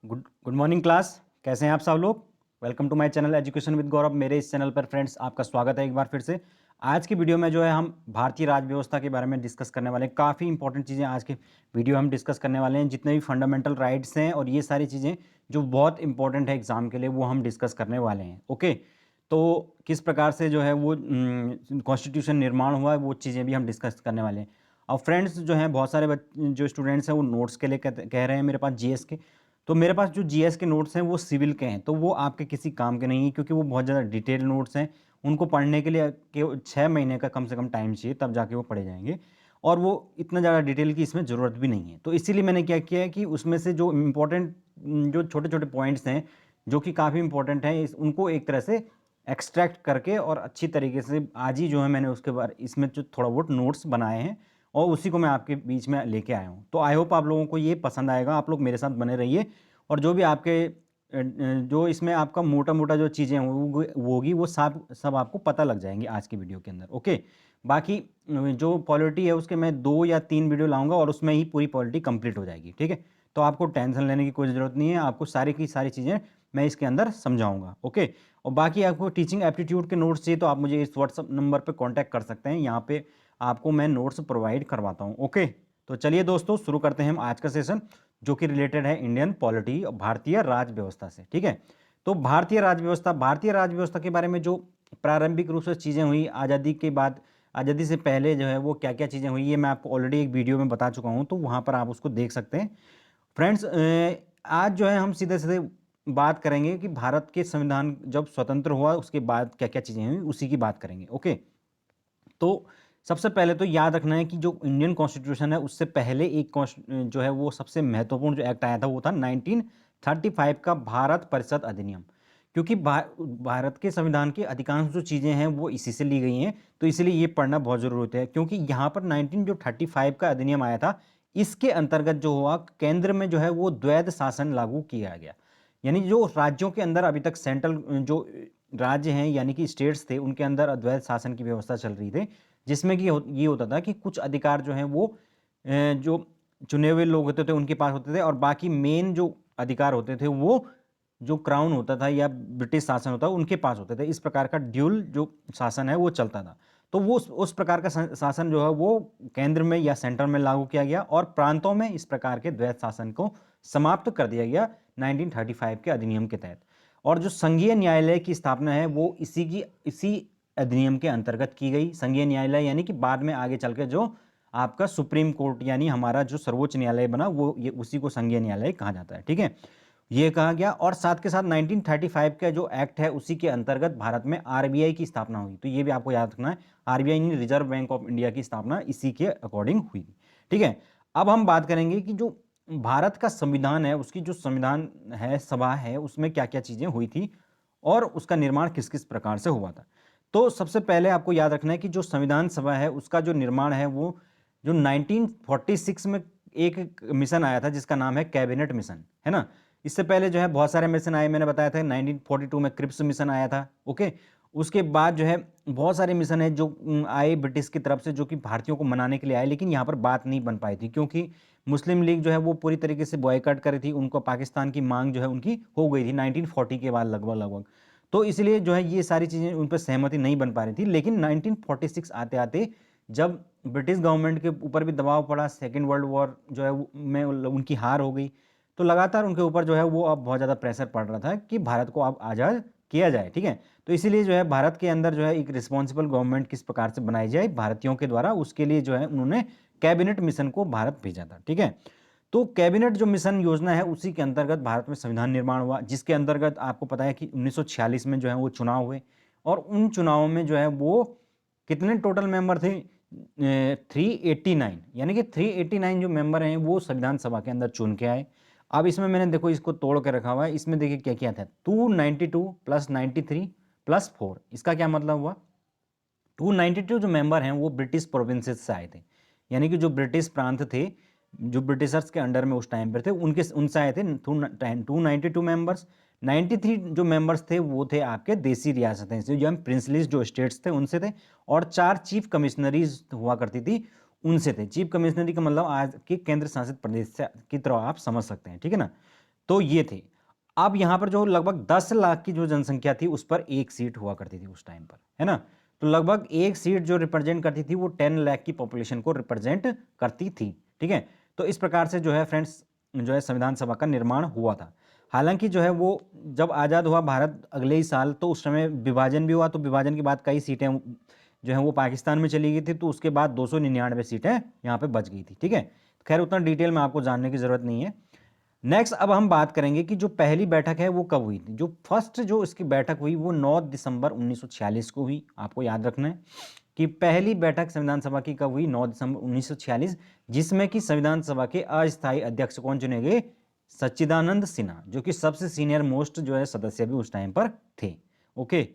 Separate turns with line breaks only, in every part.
Good good morning class. कैसे हैं आप सब लोग। Welcome to my channel education with गौरव। मेरे इस चैनल पर फ्रेंड्स आपका स्वागत है एक बार फिर से। आज की वीडियो में जो है हम भारतीय राज व्यवस्था के बारे में डिस्कस करने वाले हैं। काफ़ी इंपॉर्टेंट चीज़ें आज के वीडियो हम डिस्कस करने वाले हैं। जितने भी फंडामेंटल राइट्स हैं और ये सारी चीज़ें जो बहुत इंपॉर्टेंट है एग्जाम के लिए, वो हम डिस्कस करने वाले हैं। ओके, तो किस प्रकार से जो है वो कॉन्स्टिट्यूशन निर्माण हुआ है, वो चीज़ें भी हम डिस्कस करने वाले हैं। और फ्रेंड्स जो हैं बहुत सारे जो स्टूडेंट्स हैं वो नोट्स के लिए कह रहे हैं मेरे पास जीएस के। तो मेरे पास जो जीएस के नोट्स हैं वो सिविल के हैं, तो वो आपके किसी काम के नहीं है, क्योंकि वो बहुत ज़्यादा डिटेल नोट्स हैं। उनको पढ़ने के लिए 6 महीने का कम से कम टाइम चाहिए, तब जाके वो पढ़े जाएंगे। और वो इतना ज़्यादा डिटेल की इसमें ज़रूरत भी नहीं है। तो इसीलिए मैंने क्या किया है कि उसमें से जो इम्पोर्टेंट जो छोटे छोटे पॉइंट्स हैं जो कि काफ़ी इंपॉर्टेंट हैं, उनको एक तरह से एक्सट्रैक्ट करके और अच्छी तरीके से आज ही जो है मैंने उसके बारे इसमें जो थोड़ा बहुत नोट्स बनाए हैं और उसी को मैं आपके बीच में लेके आया हूँ। तो आई होप आप लोगों को ये पसंद आएगा। आप लोग मेरे साथ बने रहिए और जो भी आपके जो इसमें आपका मोटा मोटा जो चीज़ें होगी वो सब आपको पता लग जाएंगी आज की वीडियो के अंदर। ओके, बाकी जो पॉलिटी है उसके मैं 2 या 3 वीडियो लाऊंगा और उसमें ही पूरी पॉलिटी कंप्लीट हो जाएगी। ठीक है, तो आपको टेंशन लेने की कोई ज़रूरत नहीं है। आपको सारी की सारी चीज़ें मैं इसके अंदर समझाऊंगा। ओके, और बाकी आपको टीचिंग एप्टीट्यूड के नोट्स चाहिए तो आप मुझे इस व्हाट्सअप नंबर पर कॉन्टैक्ट कर सकते हैं। यहाँ पे आपको मैं नोट्स प्रोवाइड करवाता हूँ। ओके, तो चलिए दोस्तों शुरू करते हैं हम आज का सेशन, जो कि रिलेटेड है इंडियन पॉलिटी और भारतीय राज व्यवस्था से। ठीक है, तो भारतीय राज व्यवस्था के बारे में जो प्रारंभिक रूप से चीज़ें हुई आज़ादी के बाद, आज़ादी से पहले जो है वो क्या क्या चीज़ें हुई, ये मैं आपको ऑलरेडी एक वीडियो में बता चुका हूँ, तो वहाँ पर आप उसको देख सकते हैं। फ्रेंड्स, आज जो है हम सीधे सीधे बात करेंगे कि भारत के संविधान जब स्वतंत्र हुआ उसके बाद क्या क्या चीज़ें हुई, उसी की बात करेंगे। ओके, तो सबसे पहले तो याद रखना है कि जो इंडियन कॉन्स्टिट्यूशन है उससे पहले एक जो है वो सबसे महत्वपूर्ण जो एक्ट आया था वो था 1935 का भारत परिषद अधिनियम। क्योंकि भारत के संविधान की अधिकांश जो चीज़ें हैं वो इसी से ली गई हैं, तो इसलिए ये पढ़ना बहुत ज़रूरी है। क्योंकि यहाँ पर 1935 का अधिनियम आया था, इसके अंतर्गत जो हुआ केंद्र में जो है वो द्वैध शासन लागू किया गया। यानी जो राज्यों के अंदर अभी तक सेंट्रल जो राज्य हैं यानी कि स्टेट्स थे, उनके अंदर अद्वैत शासन की व्यवस्था चल रही थी, जिसमें कि ये होता था कि कुछ अधिकार जो हैं वो जो चुने हुए लोग होते थे उनके पास होते थे, और बाकी मेन जो अधिकार होते थे वो जो क्राउन होता था या ब्रिटिश शासन होता था उनके पास होते थे। इस प्रकार का ड्यूल जो शासन है वो चलता था। तो वो उस प्रकार का शासन जो है वो केंद्र में या सेंटर में लागू किया गया और प्रांतों में इस प्रकार के द्वैत शासन को समाप्त कर दिया गया 1935 के अधिनियम के तहत। और जो संघीय न्यायालय की स्थापना है वो इसी अधिनियम के अंतर्गत की गई। संघीय न्यायालय यानी कि बाद में आगे चल के जो आपका सुप्रीम कोर्ट यानी हमारा जो सर्वोच्च न्यायालय बना वो ये उसी को संघीय न्यायालय कहा जाता है। ठीक है, ये कहा गया। और साथ के साथ 1935 का जो एक्ट है उसी के अंतर्गत भारत में आरबीआई की स्थापना हुई। तो ये भी आपको याद रखना है, आरबीआई यानी रिजर्व बैंक ऑफ इंडिया की स्थापना इसी के अकॉर्डिंग हुई। ठीक है, अब हम बात करेंगे कि जो भारत का संविधान है उसकी जो संविधान है सभा है उसमें क्या क्या चीज़ें हुई थी और उसका निर्माण किस किस प्रकार से हुआ था। तो सबसे पहले आपको याद रखना है कि जो संविधान सभा है उसका जो निर्माण है वो जो 1946 में एक मिशन आया था जिसका नाम है कैबिनेट मिशन, है ना। इससे पहले जो है बहुत सारे मिशन आए, मैंने बताया था 1942 में क्रिप्स मिशन आया था। ओके, उसके बाद जो है बहुत सारे मिशन है जो आए ब्रिटिश की तरफ से, जो कि भारतीयों को मनाने के लिए आए, लेकिन यहाँ पर बात नहीं बन पाई थी क्योंकि मुस्लिम लीग जो है वो पूरी तरीके से बॉयकॉट करी थी। उनको पाकिस्तान की मांग जो है उनकी हो गई थी 1940 के बाद लगभग लगभग। तो इसलिए जो है ये सारी चीज़ें उन पर सहमति नहीं बन पा रही थी। लेकिन 1946 आते आते जब ब्रिटिश गवर्नमेंट के ऊपर भी दबाव पड़ा, सेकेंड वर्ल्ड वॉर जो है में उनकी हार हो गई, तो लगातार उनके ऊपर जो है वो अब बहुत ज़्यादा प्रेशर पड़ रहा था कि भारत को अब आज़ाद किया जाए। ठीक है, तो इसीलिए जो है भारत के अंदर जो है एक रिस्पॉन्सिबल गवर्नमेंट किस प्रकार से बनाई जाए भारतीयों के द्वारा, उसके लिए जो है उन्होंने कैबिनेट मिशन को भारत भेजा था। ठीक है, तो कैबिनेट जो मिशन योजना है उसी के अंतर्गत भारत में संविधान निर्माण हुआ, जिसके अंतर्गत आपको पता है कि 1946 में जो है वो चुनाव हुए और उन चुनावों में जो है वो कितने टोटल मेंबर थे 389, यानी कि 389 जो मेंबर हैं वो संविधान सभा के अंदर चुन के आए। अब इसमें मैंने देखो इसको तोड़ के रखा हुआ है, इसमें देखिए क्या क्या था, 292 प्लस 93 प्लस 4। इसका क्या मतलब हुआ, 292 जो मेंबर हैं वो ब्रिटिश प्रोविंसेस से आए थे, यानी कि जो ब्रिटिश प्रांत थे जो ब्रिटिशर्स के अंडर में उस टाइम पर थे उनसे आए थे 292 मेंबर्स। 93 जो मेंबर्स थे वो थे आपके देसी रियासतें से, जो प्रिंसलीज जो स्टेट्स थे उनसे थे, और 4 चीफ कमिश्नरीज हुआ करती थी उनसे थे। चीफ कमिश्नरी का मतलब आज के केंद्र शासित प्रदेश से की तरह आप समझ सकते हैं। ठीक है ना, तो ये थे। अब यहाँ पर जो लगभग 10 लाख की जो जनसंख्या थी उस पर एक सीट हुआ करती थी उस टाइम पर, है ना। तो लगभग एक सीट जो रिप्रेजेंट करती थी वो 10 लाख की पॉपुलेशन को रिप्रेजेंट करती थी, ठीक है। तो इस प्रकार से जो है फ्रेंड्स जो है संविधान सभा का निर्माण हुआ था। हालांकि जो है वो जब आज़ाद हुआ भारत अगले ही साल, तो उस समय विभाजन भी हुआ, तो विभाजन के बाद कई सीटें जो है वो पाकिस्तान में चली गई थी, तो उसके बाद 299 सीटें यहाँ पे बच गई थी, ठीक है। खैर उतना डिटेल में आपको जानने की ज़रूरत नहीं है। नेक्स्ट अब हम बात करेंगे कि जो पहली बैठक है वो कब हुई थी। जो फर्स्ट जो इसकी बैठक हुई वो 9 दिसंबर 1946 को हुई। आपको याद रखना है कि पहली बैठक संविधान सभा की कब हुई, 9 दिसंबर 1946, जिसमें कि संविधान सभा के अस्थायी अध्यक्ष कौन चुने गए, सच्चिदानंद सिन्हा, जो कि सबसे सीनियर मोस्ट जो है सदस्य भी उस टाइम पर थे। ओके,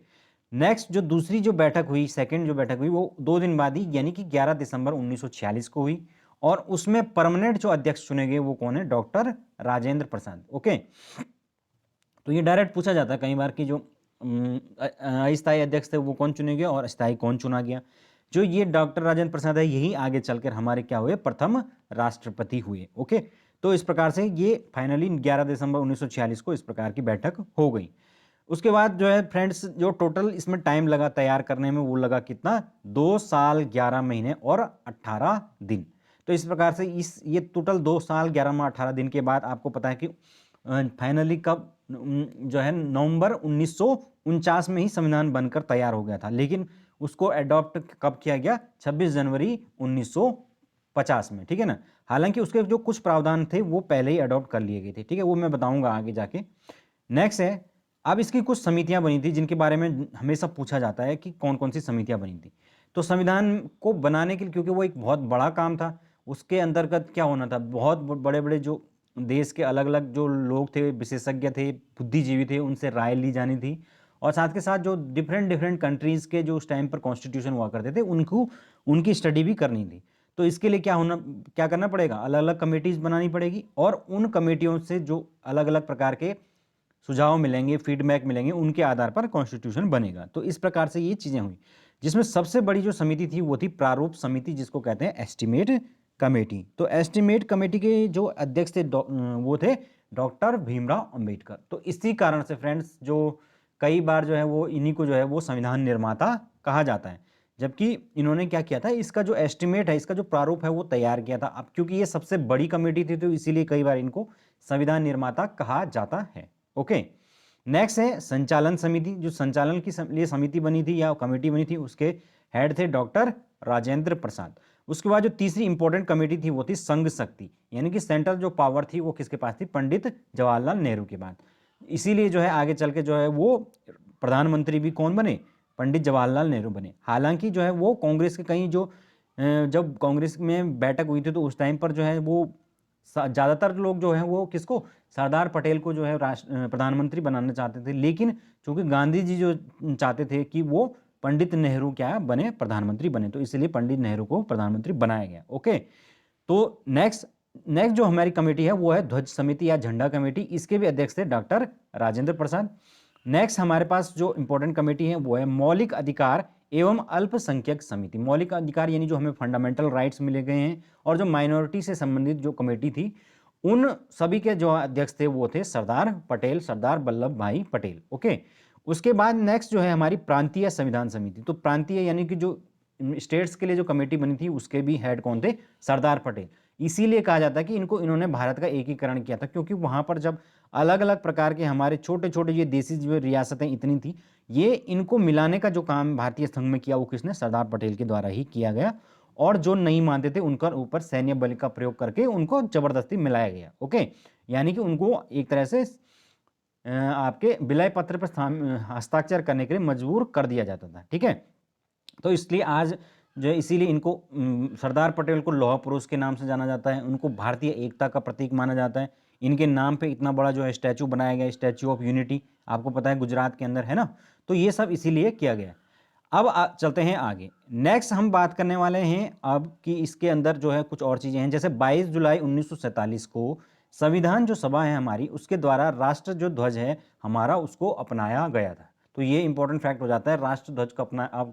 नेक्स्ट जो दूसरी जो बैठक हुई, सेकंड जो बैठक हुई वो 2 दिन बाद ही यानी कि 11 दिसंबर 1946 को हुई, और उसमें परमानेंट जो अध्यक्ष चुने गए वो कौन है, डॉक्टर राजेंद्र प्रसाद। ओके, तो ये डायरेक्ट पूछा जाता है कई बार कि जो अस्थायी अध्यक्ष थे वो कौन चुने गए और स्थायी कौन चुना गया। जो ये डॉक्टर राजेंद्र प्रसाद है यही आगे चलकर हमारे क्या हुए, प्रथम राष्ट्रपति हुए। ओके, तो इस प्रकार से ये फाइनली 11 दिसंबर 1946 को इस प्रकार की बैठक हो गई। उसके बाद जो है फ्रेंड्स जो टोटल इसमें टाइम लगा तैयार करने में वो लगा कितना, 2 साल 11 महीने और 18 दिन। तो इस प्रकार से ये टोटल 2 साल 11 माह 18 दिन के बाद आपको पता है कि फाइनली कब जो है नवंबर 1949 में ही संविधान बनकर तैयार हो गया था, लेकिन उसको अडॉप्ट कब किया गया, 26 जनवरी 1950 में, ठीक है ना। हालांकि उसके जो कुछ प्रावधान थे वो पहले ही अडॉप्ट कर लिए गए थे, ठीक है, वो मैं बताऊंगा आगे जाके। नेक्स्ट है, अब इसकी कुछ समितियां बनी थी जिनके बारे में हमेशा पूछा जाता है कि कौन कौन सी समितियां बनी थी। तो संविधान को बनाने के लिए, क्योंकि वो एक बहुत बड़ा काम था, उसके अंतर्गत क्या होना था, बहुत बड़े बड़े जो देश के अलग अलग जो लोग थे, विशेषज्ञ थे, बुद्धिजीवी थे, उनसे राय ली जानी थी, और साथ के साथ जो डिफरेंट कंट्रीज़ के जो उस टाइम पर कॉन्स्टिट्यूशन हुआ करते थे उनको उनकी स्टडी भी करनी थी। तो इसके लिए क्या करना पड़ेगा, अलग अलग कमेटीज़ बनानी पड़ेगी, और उन कमेटियों से जो अलग अलग प्रकार के सुझाव मिलेंगे, फीडबैक मिलेंगे, उनके आधार पर कॉन्स्टिट्यूशन बनेगा। तो इस प्रकार से ये चीज़ें हुई, जिसमें सबसे बड़ी जो समिति थी वो थी प्रारूप समिति, जिसको कहते हैं एस्टिमेट कमेटी। तो एस्टिमेट कमेटी के जो अध्यक्ष थे वो थे डॉक्टर भीमराव अंबेडकर। तो इसी कारण से फ्रेंड्स जो कई बार जो है वो इन्हीं को जो है वो संविधान निर्माता कहा जाता है, जबकि इन्होंने क्या किया था, इसका जो एस्टिमेट है, इसका जो प्रारूप है वो तैयार किया था। अब क्योंकि ये सबसे बड़ी कमेटी थी तो इसीलिए कई बार इनको संविधान निर्माता कहा जाता है। ओके, नेक्स्ट है संचालन समिति। जो संचालन की लिए समिति बनी थी या कमेटी बनी थी उसके हेड थे डॉक्टर राजेंद्र प्रसाद। उसके बाद जो तीसरी इंपॉर्टेंट कमेटी थी वो थी संघ शक्ति, यानी कि सेंट्रल जो पावर थी वो किसके पास थी, पंडित जवाहरलाल नेहरू के बाद। इसीलिए जो है आगे चल के जो है वो प्रधानमंत्री भी कौन बने, पंडित जवाहरलाल नेहरू बने। हालांकि जो है वो कांग्रेस के कहीं जो जब कांग्रेस में बैठक हुई थी तो उस टाइम पर जो है वो ज़्यादातर लोग जो है वो किसको, सरदार पटेल को जो है प्रधानमंत्री बनाना चाहते थे, लेकिन चूंकि गांधी जी जो चाहते थे कि वो पंडित नेहरू क्या बने, प्रधानमंत्री बने, तो इसलिए पंडित नेहरू को प्रधानमंत्री बनाया गया। ओके, तो नेक्स्ट जो हमारी कमेटी है वो है ध्वज समिति या झंडा कमेटी। इसके भी अध्यक्ष थे डॉक्टर राजेंद्र प्रसाद। नेक्स्ट हमारे पास जो इंपॉर्टेंट कमेटी है वो है मौलिक अधिकार एवं अल्पसंख्यक समिति। मौलिक अधिकार यानी जो हमें फंडामेंटल राइट्स मिले गए हैं, और जो माइनॉरिटी से संबंधित जो कमेटी थी उन सभी के जो अध्यक्ष थे वो थे सरदार पटेल, सरदार वल्लभ भाई पटेल। ओके, उसके बाद नेक्स्ट जो है हमारी प्रांतीय संविधान समिति। तो प्रांतीय यानी कि जो स्टेट्स के लिए जो कमेटी बनी थी उसके भी हेड कौन थे, सरदार पटेल। इसीलिए कहा जाता है कि इन्होंने भारत का एकीकरण किया था, क्योंकि वहां पर जब अलग अलग प्रकार के हमारे छोटे छोटे ये देसी जो रियासतें इतनी थी, ये इनको मिलाने का जो काम भारतीय संघ में किया वो किसने, सरदार पटेल के द्वारा ही किया गया। और जो नहीं मानते थे उनका ऊपर सैन्य बल का प्रयोग करके उनको जबरदस्ती मिलाया गया। ओके, यानी कि उनको एक तरह से आपके विलय पत्र पर हस्ताक्षर करने के लिए मजबूर कर दिया जाता था। ठीक है, तो इसलिए आज जो है इसीलिए इनको सरदार पटेल को लौह पुरुष के नाम से जाना जाता है, उनको भारतीय एकता का प्रतीक माना जाता है। इनके नाम पे इतना बड़ा जो है स्टैचू बनाया गया, स्टैचू ऑफ यूनिटी, आपको पता है गुजरात के अंदर है ना। तो ये सब इसीलिए किया गया। अब चलते हैं आगे। नेक्स्ट हम बात करने वाले हैं अब कि इसके अंदर जो है कुछ और चीज़ें हैं, जैसे 22 जुलाई 1947 को संविधान जो सभा है हमारी उसके द्वारा राष्ट्र जो ध्वज है हमारा उसको अपनाया गया था। तो ये इंपॉर्टेंट फैक्ट हो जाता है, राष्ट्र ध्वज को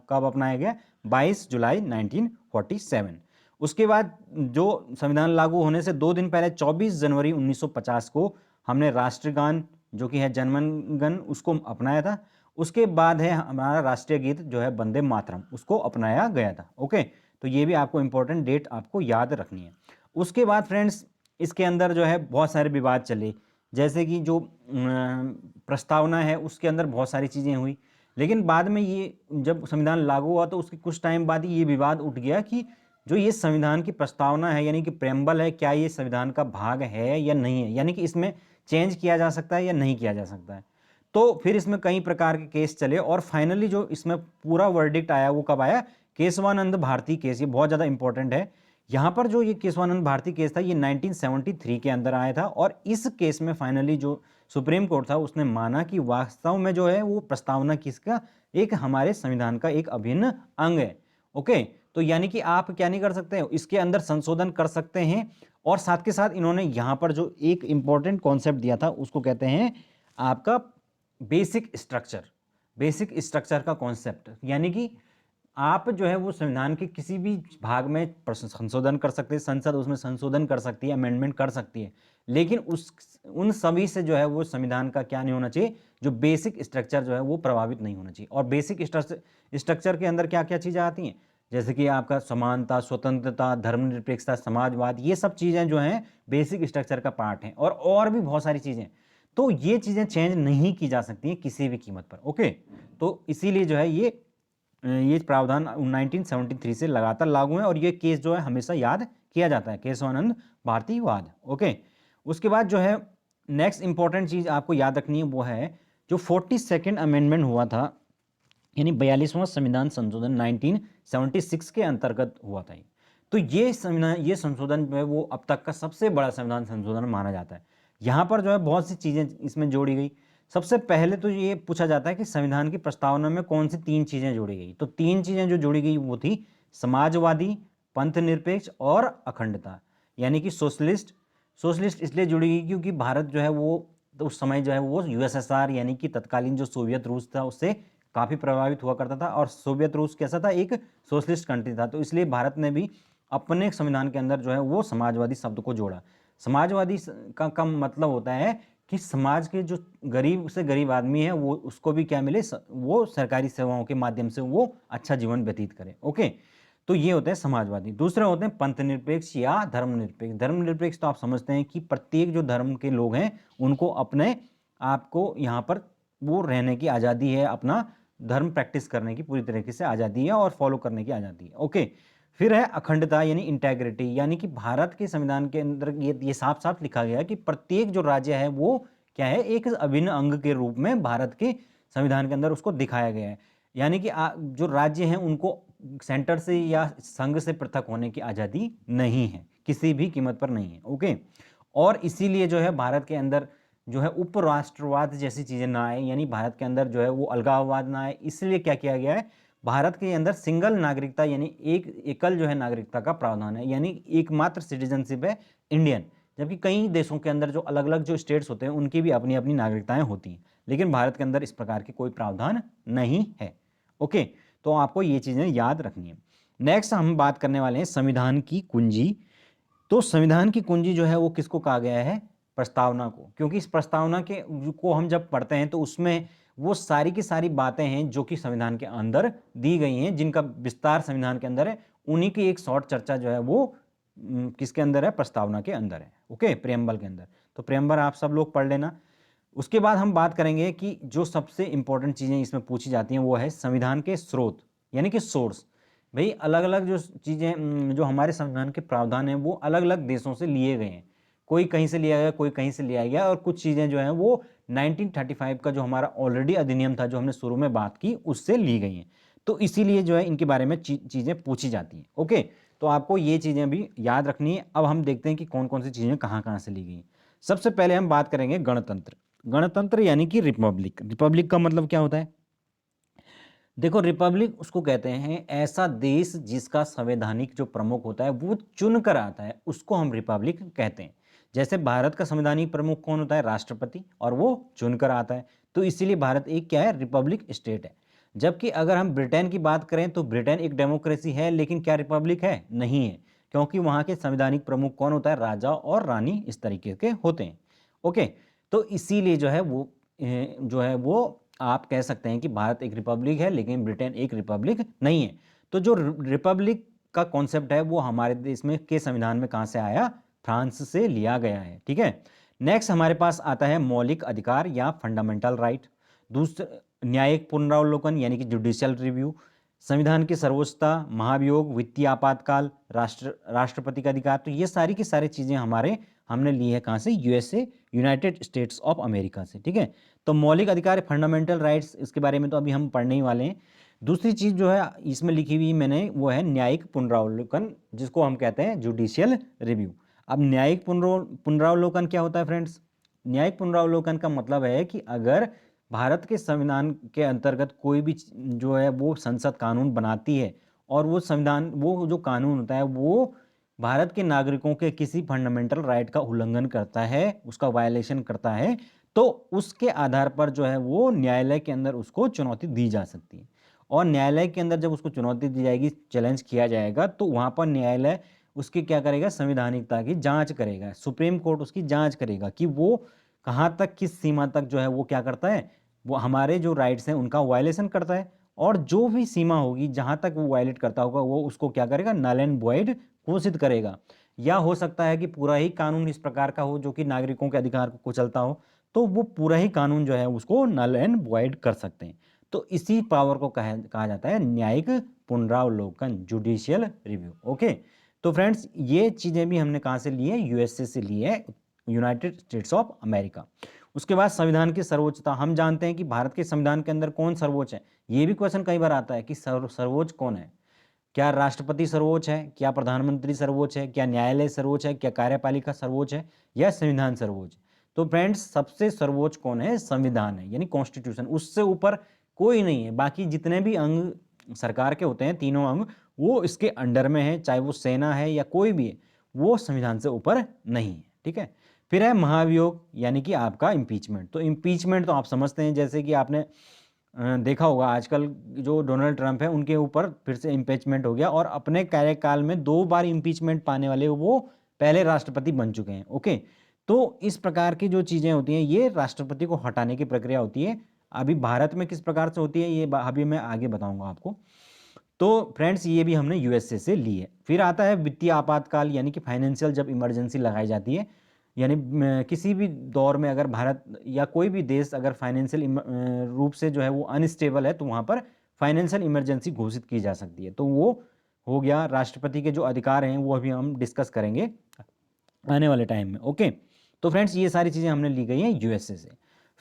कब अपनाया गया, 22 जुलाई 1947। उसके बाद जो संविधान लागू होने से 2 दिन पहले 24 जनवरी 1950 को हमने राष्ट्रगान जो कि है जनगण गण उसको अपनाया था। उसके बाद है हमारा राष्ट्रीय गीत जो है वंदे मातरम, उसको अपनाया गया था। ओके, तो ये भी आपको इंपॉर्टेंट डेट आपको याद रखनी है। उसके बाद फ्रेंड्स इसके अंदर जो है बहुत सारे विवाद चले, जैसे कि जो प्रस्तावना है उसके अंदर बहुत सारी चीज़ें हुई, लेकिन बाद में ये जब संविधान लागू हुआ तो उसके कुछ टाइम बाद ही ये विवाद उठ गया कि जो ये संविधान की प्रस्तावना है यानी कि प्रेम्बल है, क्या ये संविधान का भाग है या नहीं है, यानी कि इसमें चेंज किया जा सकता है या नहीं किया जा सकता है। तो फिर इसमें कई प्रकार के केस चले और फाइनली जो इसमें पूरा वर्डिक्ट आया वो कब आया? केशवानंद भारती केस। ये बहुत ज़्यादा इंपॉर्टेंट है। यहाँ पर जो ये केशवानंद भारती केस था ये 1973 के अंदर आया था और इस केस में फाइनली जो सुप्रीम कोर्ट था उसने माना कि वास्तव में जो है वो प्रस्तावना किसका एक हमारे संविधान का एक अभिन्न अंग है। ओके, तो यानी कि आप क्या नहीं कर सकते, इसके अंदर संशोधन कर सकते हैं। और साथ के साथ इन्होंने यहाँ पर जो एक इंपॉर्टेंट कॉन्सेप्ट दिया था उसको कहते हैं आपका बेसिक स्ट्रक्चर। बेसिक स्ट्रक्चर का कॉन्सेप्ट यानी कि आप जो है वो संविधान के किसी भी भाग में संशोधन कर सकते हैं, संसद उसमें संशोधन कर सकती है, अमेंडमेंट कर सकती है, लेकिन उन सभी से जो है वो संविधान का क्या नहीं होना चाहिए, जो बेसिक स्ट्रक्चर जो है वो प्रभावित नहीं होना चाहिए। और बेसिक स्ट्रक्चर के अंदर क्या क्या चीज़ें आती हैं, जैसे कि आपका समानता, स्वतंत्रता, धर्मनिरपेक्षता, समाजवाद, ये सब चीज़ें जो हैं बेसिक स्ट्रक्चर का पार्ट हैं और भी बहुत सारी चीज़ें। तो ये चीज़ें चेंज नहीं की जा सकती हैं किसी भी कीमत पर। ओके, तो इसीलिए जो है ये प्रावधान 1973 से लगातार लागू है और ये केस जो है हमेशा याद किया जाता है, केशवानंद भारती वाद। ओके, उसके बाद जो है नेक्स्ट इंपॉर्टेंट चीज़ आपको याद रखनी है वो है जो 42nd अमेंडमेंट हुआ था, यानी 42वां संविधान संशोधन 1976 के अंतर्गत हुआ था। तो ये संशोधन जो है वो अब तक का सबसे बड़ा संविधान संशोधन माना जाता है। यहाँ पर जो है बहुत सी चीज़ें इसमें जोड़ी गई। सबसे पहले तो ये पूछा जाता है कि संविधान की प्रस्तावना में कौन सी 3 चीज़ें जोड़ी गई। तो 3 चीज़ें जो जोड़ी गई वो थी समाजवादी, पंथ निरपेक्ष और अखंडता, यानी कि सोशलिस्ट। सोशलिस्ट इसलिए जुड़ी गई क्योंकि भारत जो है वो तो उस समय जो है वो यूएसएसआर यानी कि तत्कालीन जो सोवियत रूस था उससे काफ़ी प्रभावित हुआ करता था और सोवियत रूस कैसा था, एक सोशलिस्ट कंट्री था। तो इसलिए भारत ने भी अपने संविधान के अंदर जो है वो समाजवादी शब्द को जोड़ा। समाजवादी का मतलब होता है कि समाज के जो गरीब से गरीब आदमी है वो उसको भी क्या मिले, वो सरकारी सेवाओं के माध्यम से वो अच्छा जीवन व्यतीत करे। ओके, तो ये होते हैं समाजवादी। दूसरे होते हैं पंथ निरपेक्ष या धर्मनिरपेक्ष। धर्मनिरपेक्ष तो आप समझते हैं कि प्रत्येक जो धर्म के लोग हैं उनको अपने आप को यहाँ पर वो रहने की आज़ादी है, अपना धर्म प्रैक्टिस करने की पूरी तरीके से आज़ादी है और फॉलो करने की आज़ादी है। ओके, फिर है अखंडता यानी इंटेग्रिटी, यानी कि भारत के संविधान के अंदर ये साफ साफ लिखा गया है कि प्रत्येक जो राज्य है वो क्या है, एक अभिन्न अंग के रूप में भारत के संविधान के अंदर उसको दिखाया गया है। यानी कि जो राज्य हैं उनको सेंटर से या संघ से पृथक होने की आज़ादी नहीं है, किसी भी कीमत पर नहीं है। ओके, और इसीलिए जो है भारत के अंदर जो है उपराष्ट्रवाद जैसी चीज़ें ना आए, यानी भारत के अंदर जो है वो अलगाववाद ना आए, इसलिए क्या किया गया है, भारत के अंदर सिंगल नागरिकता यानी एक एकल जो है नागरिकता का प्रावधान है, यानी एकमात्र सिटीजनशिप है इंडियन। जबकि कई देशों के अंदर जो अलग अलग जो स्टेट्स होते हैं उनकी भी अपनी अपनी नागरिकताएं होती हैं, लेकिन भारत के अंदर इस प्रकार की कोई प्रावधान नहीं है। ओके, तो आपको ये चीज़ें याद रखनी है। नेक्स्ट हम बात करने वाले हैं संविधान की कुंजी। तो संविधान की कुंजी जो है वो किसको कहा गया है, प्रस्तावना को, क्योंकि इस प्रस्तावना के को हम जब पढ़ते हैं तो उसमें वो सारी की सारी बातें हैं जो कि संविधान के अंदर दी गई हैं, जिनका विस्तार संविधान के अंदर है, उन्हीं की एक शॉर्ट चर्चा जो है वो किसके अंदर है, प्रस्तावना के अंदर है। ओके, प्रेम्बल के अंदर। तो प्रेम्बल आप सब लोग पढ़ लेना। उसके बाद हम बात करेंगे कि जो सबसे इंपॉर्टेंट चीज़ें इसमें पूछी जाती हैं वो है संविधान के स्रोत यानी कि सोर्स। भाई अलग अलग जो चीज़ें जो हमारे संविधान के प्रावधान हैं वो अलग अलग देशों से लिए गए हैं, कोई कहीं से लिया गया, कोई कहीं से लिया गया, और कुछ चीज़ें जो हैं वो 1935 का जो हमारा ऑलरेडी अधिनियम था जो हमने शुरू में बात की उससे ली गई हैं। तो इसीलिए जो है इनके बारे में चीज़ें पूछी जाती हैं। ओके, तो आपको ये चीज़ें भी याद रखनी है। अब हम देखते हैं कि कौन कौन सी चीज़ें कहाँ कहाँ से ली गई हैं। सबसे पहले हम बात करेंगे गणतंत्र। गणतंत्र यानी कि रिपब्लिक। रिपब्लिक का मतलब क्या होता है, देखो रिपब्लिक उसको कहते हैं ऐसा देश जिसका संवैधानिक जो प्रमुख होता है वो चुन कर आता है, उसको हम रिपब्लिक कहते हैं। जैसे भारत का संवैधानिक प्रमुख कौन होता है, राष्ट्रपति, और वो चुन कर आता है। तो इसीलिए भारत एक क्या है, रिपब्लिक स्टेट है। जबकि अगर हम ब्रिटेन की बात करें तो ब्रिटेन एक डेमोक्रेसी है, लेकिन क्या रिपब्लिक है, नहीं है, क्योंकि वहाँ के संवैधानिक प्रमुख कौन होता है, राजा और रानी इस तरीके के होते हैं। ओके, तो इसीलिए जो है वो आप कह सकते हैं कि भारत एक रिपब्लिक है लेकिन ब्रिटेन एक रिपब्लिक नहीं है। तो जो रिपब्लिक का कॉन्सेप्ट है वो हमारे देश में के संविधान में कहाँ से आया, फ्रांस से लिया गया है। ठीक है, नेक्स्ट हमारे पास आता है मौलिक अधिकार या फंडामेंटल राइट। दूसरा न्यायिक पुनरावलोकन यानी कि जुडिशियल रिव्यू, संविधान की सर्वोच्चता, महाभियोग, वित्तीय आपातकाल, राष्ट्रपति का अधिकार। तो ये सारी की सारी चीज़ें हमने ली है कहाँ से, USA, United states of America से। ठीक है, तो मौलिक अधिकार फंडामेंटल राइट्स, इसके बारे में तो अभी हम पढ़ने ही वाले हैं। दूसरी चीज़ जो है इसमें लिखी हुई मैंने वो है न्यायिक पुनरावलोकन, जिसको हम कहते हैं जुडिशियल रिव्यू। अब न्यायिक पुनरावलोकन क्या होता है फ्रेंड्स? न्यायिक पुनरावलोकन का मतलब है कि अगर भारत के संविधान के अंतर्गत कोई भी जो है वो संसद कानून बनाती है और वो जो कानून होता है वो भारत के नागरिकों के किसी फंडामेंटल राइट का उल्लंघन करता है, उसका वायलेशन करता है, तो उसके आधार पर जो है वो न्यायालय के अंदर उसको चुनौती दी जा सकती है। और न्यायालय के अंदर जब उसको चुनौती दी जाएगी, चैलेंज किया जाएगा, तो वहाँ पर न्यायालय उसकी क्या करेगा, संवैधानिकता की जांच करेगा। सुप्रीम कोर्ट उसकी जांच करेगा कि वो कहाँ तक, किस सीमा तक जो है वो क्या करता है, वो हमारे जो राइट्स हैं उनका वायलेशन करता है। और जो भी सीमा होगी जहाँ तक वो वायलेट करता होगा वो उसको क्या करेगा, नल एंड वॉइड घोषित करेगा। या हो सकता है कि पूरा ही कानून इस प्रकार का हो जो कि नागरिकों के अधिकार को कुचलता हो, तो वो पूरा ही कानून जो है उसको नल एंड वॉइड कर सकते हैं। तो इसी पावर को कहा जाता है न्यायिक पुनरावलोकन, जुडिशियल रिव्यू। ओके, तो फ्रेंड्स ये चीज़ें भी हमने कहाँ से ली है, यूएसए से ली है, यूनाइटेड स्टेट्स ऑफ अमेरिका। उसके बाद संविधान की सर्वोच्चता, हम जानते हैं कि भारत के संविधान के अंदर कौन सर्वोच्च है। ये भी क्वेश्चन कई बार आता है कि सर्वोच्च कौन है, क्या राष्ट्रपति सर्वोच्च है, क्या प्रधानमंत्री सर्वोच्च है, क्या न्यायालय सर्वोच्च है, क्या कार्यपालिका सर्वोच्च है, या संविधान सर्वोच्च। तो फ्रेंड्स सबसे सर्वोच्च कौन है, संविधान है, यानी कॉन्स्टिट्यूशन, उससे ऊपर कोई नहीं है। बाकी जितने भी अंग सरकार के होते हैं, तीनों अंग, वो इसके अंडर में है, चाहे वो सेना है या कोई भी है, वो संविधान से ऊपर नहीं है। ठीक है, फिर है महाभियोग यानी कि आपका इम्पीचमेंट। तो इम्पीचमेंट तो आप समझते हैं, जैसे कि आपने देखा होगा आजकल जो डोनाल्ड ट्रंप है उनके ऊपर फिर से इम्पीचमेंट हो गया, और अपने कार्यकाल में 2 बार इम्पीचमेंट पाने वाले वो पहले राष्ट्रपति बन चुके हैं। ओके, तो इस प्रकार की जो चीज़ें होती हैं ये राष्ट्रपति को हटाने की प्रक्रिया होती है। अभी भारत में किस प्रकार से होती है ये अभी मैं आगे बताऊंगा आपको। तो फ्रेंड्स ये भी हमने यूएसए से ली है। फिर आता है वित्तीय आपातकाल, यानी कि फाइनेंशियल जब इमरजेंसी लगाई जाती है, यानी किसी भी दौर में अगर भारत या कोई भी देश अगर फाइनेंशियल रूप से जो है वो अनस्टेबल है, तो वहाँ पर फाइनेंशियल इमरजेंसी घोषित की जा सकती है। तो वो हो गया। राष्ट्रपति के जो अधिकार हैं वो अभी हम डिस्कस करेंगे आने वाले टाइम में। ओके, तो फ्रेंड्स ये सारी चीज़ें हमने ली गई हैं यूएसए से।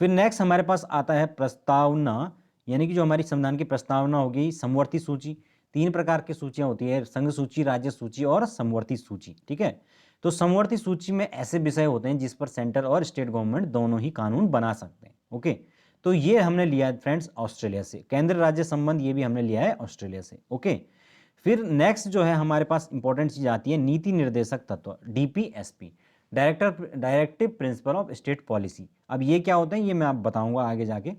फिर नेक्स्ट हमारे पास आता है प्रस्तावना, यानी कि जो हमारी संविधान की प्रस्तावना होगी, समवर्ती सूची। 3 प्रकार की सूचियाँ होती है, संघ सूची, राज्य सूची और समवर्ती सूची। ठीक है, तो समवर्ती सूची में ऐसे विषय होते हैं जिस पर सेंट्रल और स्टेट गवर्नमेंट दोनों ही कानून बना सकते हैं। ओके, तो ये हमने लिया है फ्रेंड्स ऑस्ट्रेलिया से। केंद्र राज्य संबंध ये भी हमने लिया है ऑस्ट्रेलिया से। ओके, फिर नेक्स्ट जो है हमारे पास इंपॉर्टेंट चीज आती है नीति निर्देशक तत्व, DPSP, directive principle of state policy. अब ये क्या होते हैं ये मैं आप बताऊंगा आगे जाके।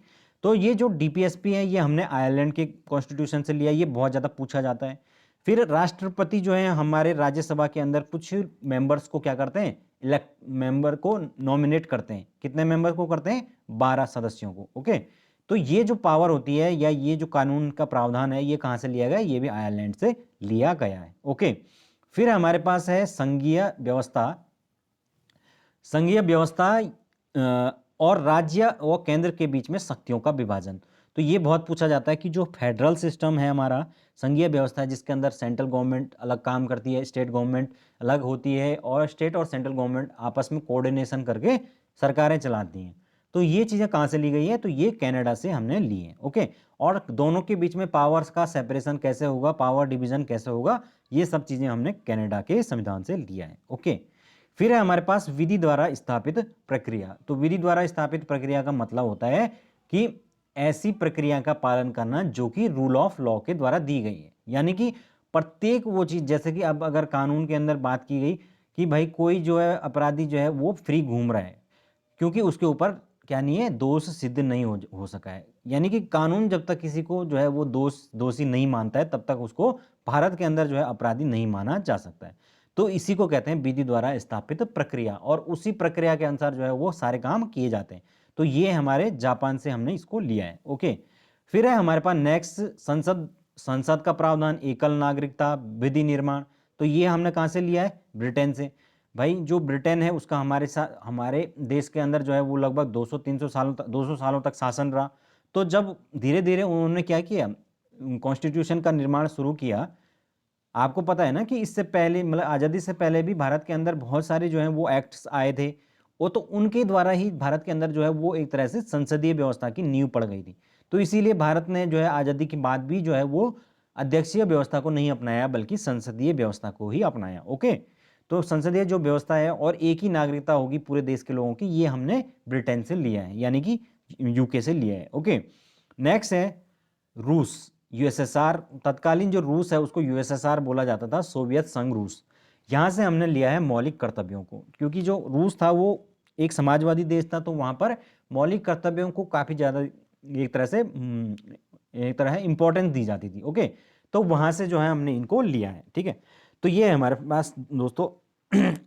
तो ये जो डीपीएसपी है ये हमने आयरलैंड के कॉन्स्टिट्यूशन से लिया, ये बहुत ज़्यादा पूछा जाता है। फिर राष्ट्रपति जो है हमारे राज्यसभा के अंदर कुछ मेंबर्स को क्या करते हैं, इलेक्ट मेंबर को नॉमिनेट करते हैं। कितने मेंबर को करते हैं, 12 सदस्यों को। ओके, तो ये जो पावर होती है या ये जो कानून का प्रावधान है ये कहाँ से लिया गया, ये भी आयरलैंड से लिया गया है। ओके, फिर हमारे पास है संघीय व्यवस्था। संघीय व्यवस्था और राज्य और केंद्र के बीच में शक्तियों का विभाजन। तो ये बहुत पूछा जाता है कि जो फेडरल सिस्टम है हमारा, संघीय व्यवस्था है जिसके अंदर सेंट्रल गवर्नमेंट अलग काम करती है, स्टेट गवर्नमेंट अलग होती है, और स्टेट और सेंट्रल गवर्नमेंट आपस में कोऑर्डिनेशन करके सरकारें चलाती हैं। तो ये चीज़ें कहाँ से ली गई है, तो ये कनाडा से हमने ली है। ओके, और दोनों के बीच में पावर्स का सेपरेशन कैसे होगा, पावर डिवीजन कैसे होगा, ये सब चीज़ें हमने कनाडा के संविधान से लिया है। ओके, फिर है हमारे पास विधि द्वारा स्थापित प्रक्रिया। तो विधि द्वारा स्थापित प्रक्रिया का मतलब होता है कि ऐसी प्रक्रिया का पालन करना जो कि रूल ऑफ लॉ के द्वारा दी गई है। यानी कि प्रत्येक वो चीज़, जैसे कि अब अगर कानून के अंदर बात की गई कि भाई कोई जो है अपराधी जो है वो फ्री घूम रहा है क्योंकि उसके ऊपर क्या नहीं है, दोष सिद्ध नहीं हो सका है। यानी कि कानून जब तक किसी को जो है वो दोषी नहीं मानता है तब तक उसको भारत के अंदर जो है अपराधी नहीं माना जा सकता है। तो इसी को कहते हैं विधि द्वारा स्थापित प्रक्रिया, और उसी प्रक्रिया के अनुसार जो है वो सारे काम किए जाते हैं। तो ये हमारे जापान से हमने इसको लिया है। ओके, फिर है हमारे पास नेक्स्ट संसद का प्रावधान, एकल नागरिकता, विधि निर्माण। तो ये हमने कहाँ से लिया है? ब्रिटेन से। भाई जो ब्रिटेन है उसका हमारे साथ, हमारे देश के अंदर जो है वो लगभग 200-300 सालों तक, 200 सालों तक शासन रहा। तो जब धीरे धीरे उन्होंने क्या किया, कॉन्स्टिट्यूशन का निर्माण शुरू किया। आपको पता है ना कि इससे पहले, मतलब आज़ादी से पहले भी भारत के अंदर बहुत सारे जो है वो एक्ट्स आए थे, वो तो उनके द्वारा ही भारत के अंदर जो है वो एक तरह से संसदीय व्यवस्था की नींव पड़ गई थी। तो इसीलिए भारत ने जो है आज़ादी के बाद भी जो है वो अध्यक्षीय व्यवस्था को नहीं अपनाया, बल्कि संसदीय व्यवस्था को ही अपनाया। ओके, तो संसदीय जो व्यवस्था है और एक ही नागरिकता होगी पूरे देश के लोगों की, ये हमने ब्रिटेन से लिया है, यानी कि यूके से लिया है। ओके, नेक्स्ट है रूस, यूएसएसआर। तत्कालीन जो रूस है उसको यूएसएसआर बोला जाता था, सोवियत संघ रूस। यहाँ से हमने लिया है मौलिक कर्तव्यों को, क्योंकि जो रूस था वो एक समाजवादी देश था, तो वहाँ पर मौलिक कर्तव्यों को काफ़ी ज़्यादा एक तरह से एक तरह इम्पोर्टेंस दी जाती थी। ओके, तो वहाँ से जो है हमने इनको लिया है। ठीक है, तो ये है हमारे पास दोस्तों।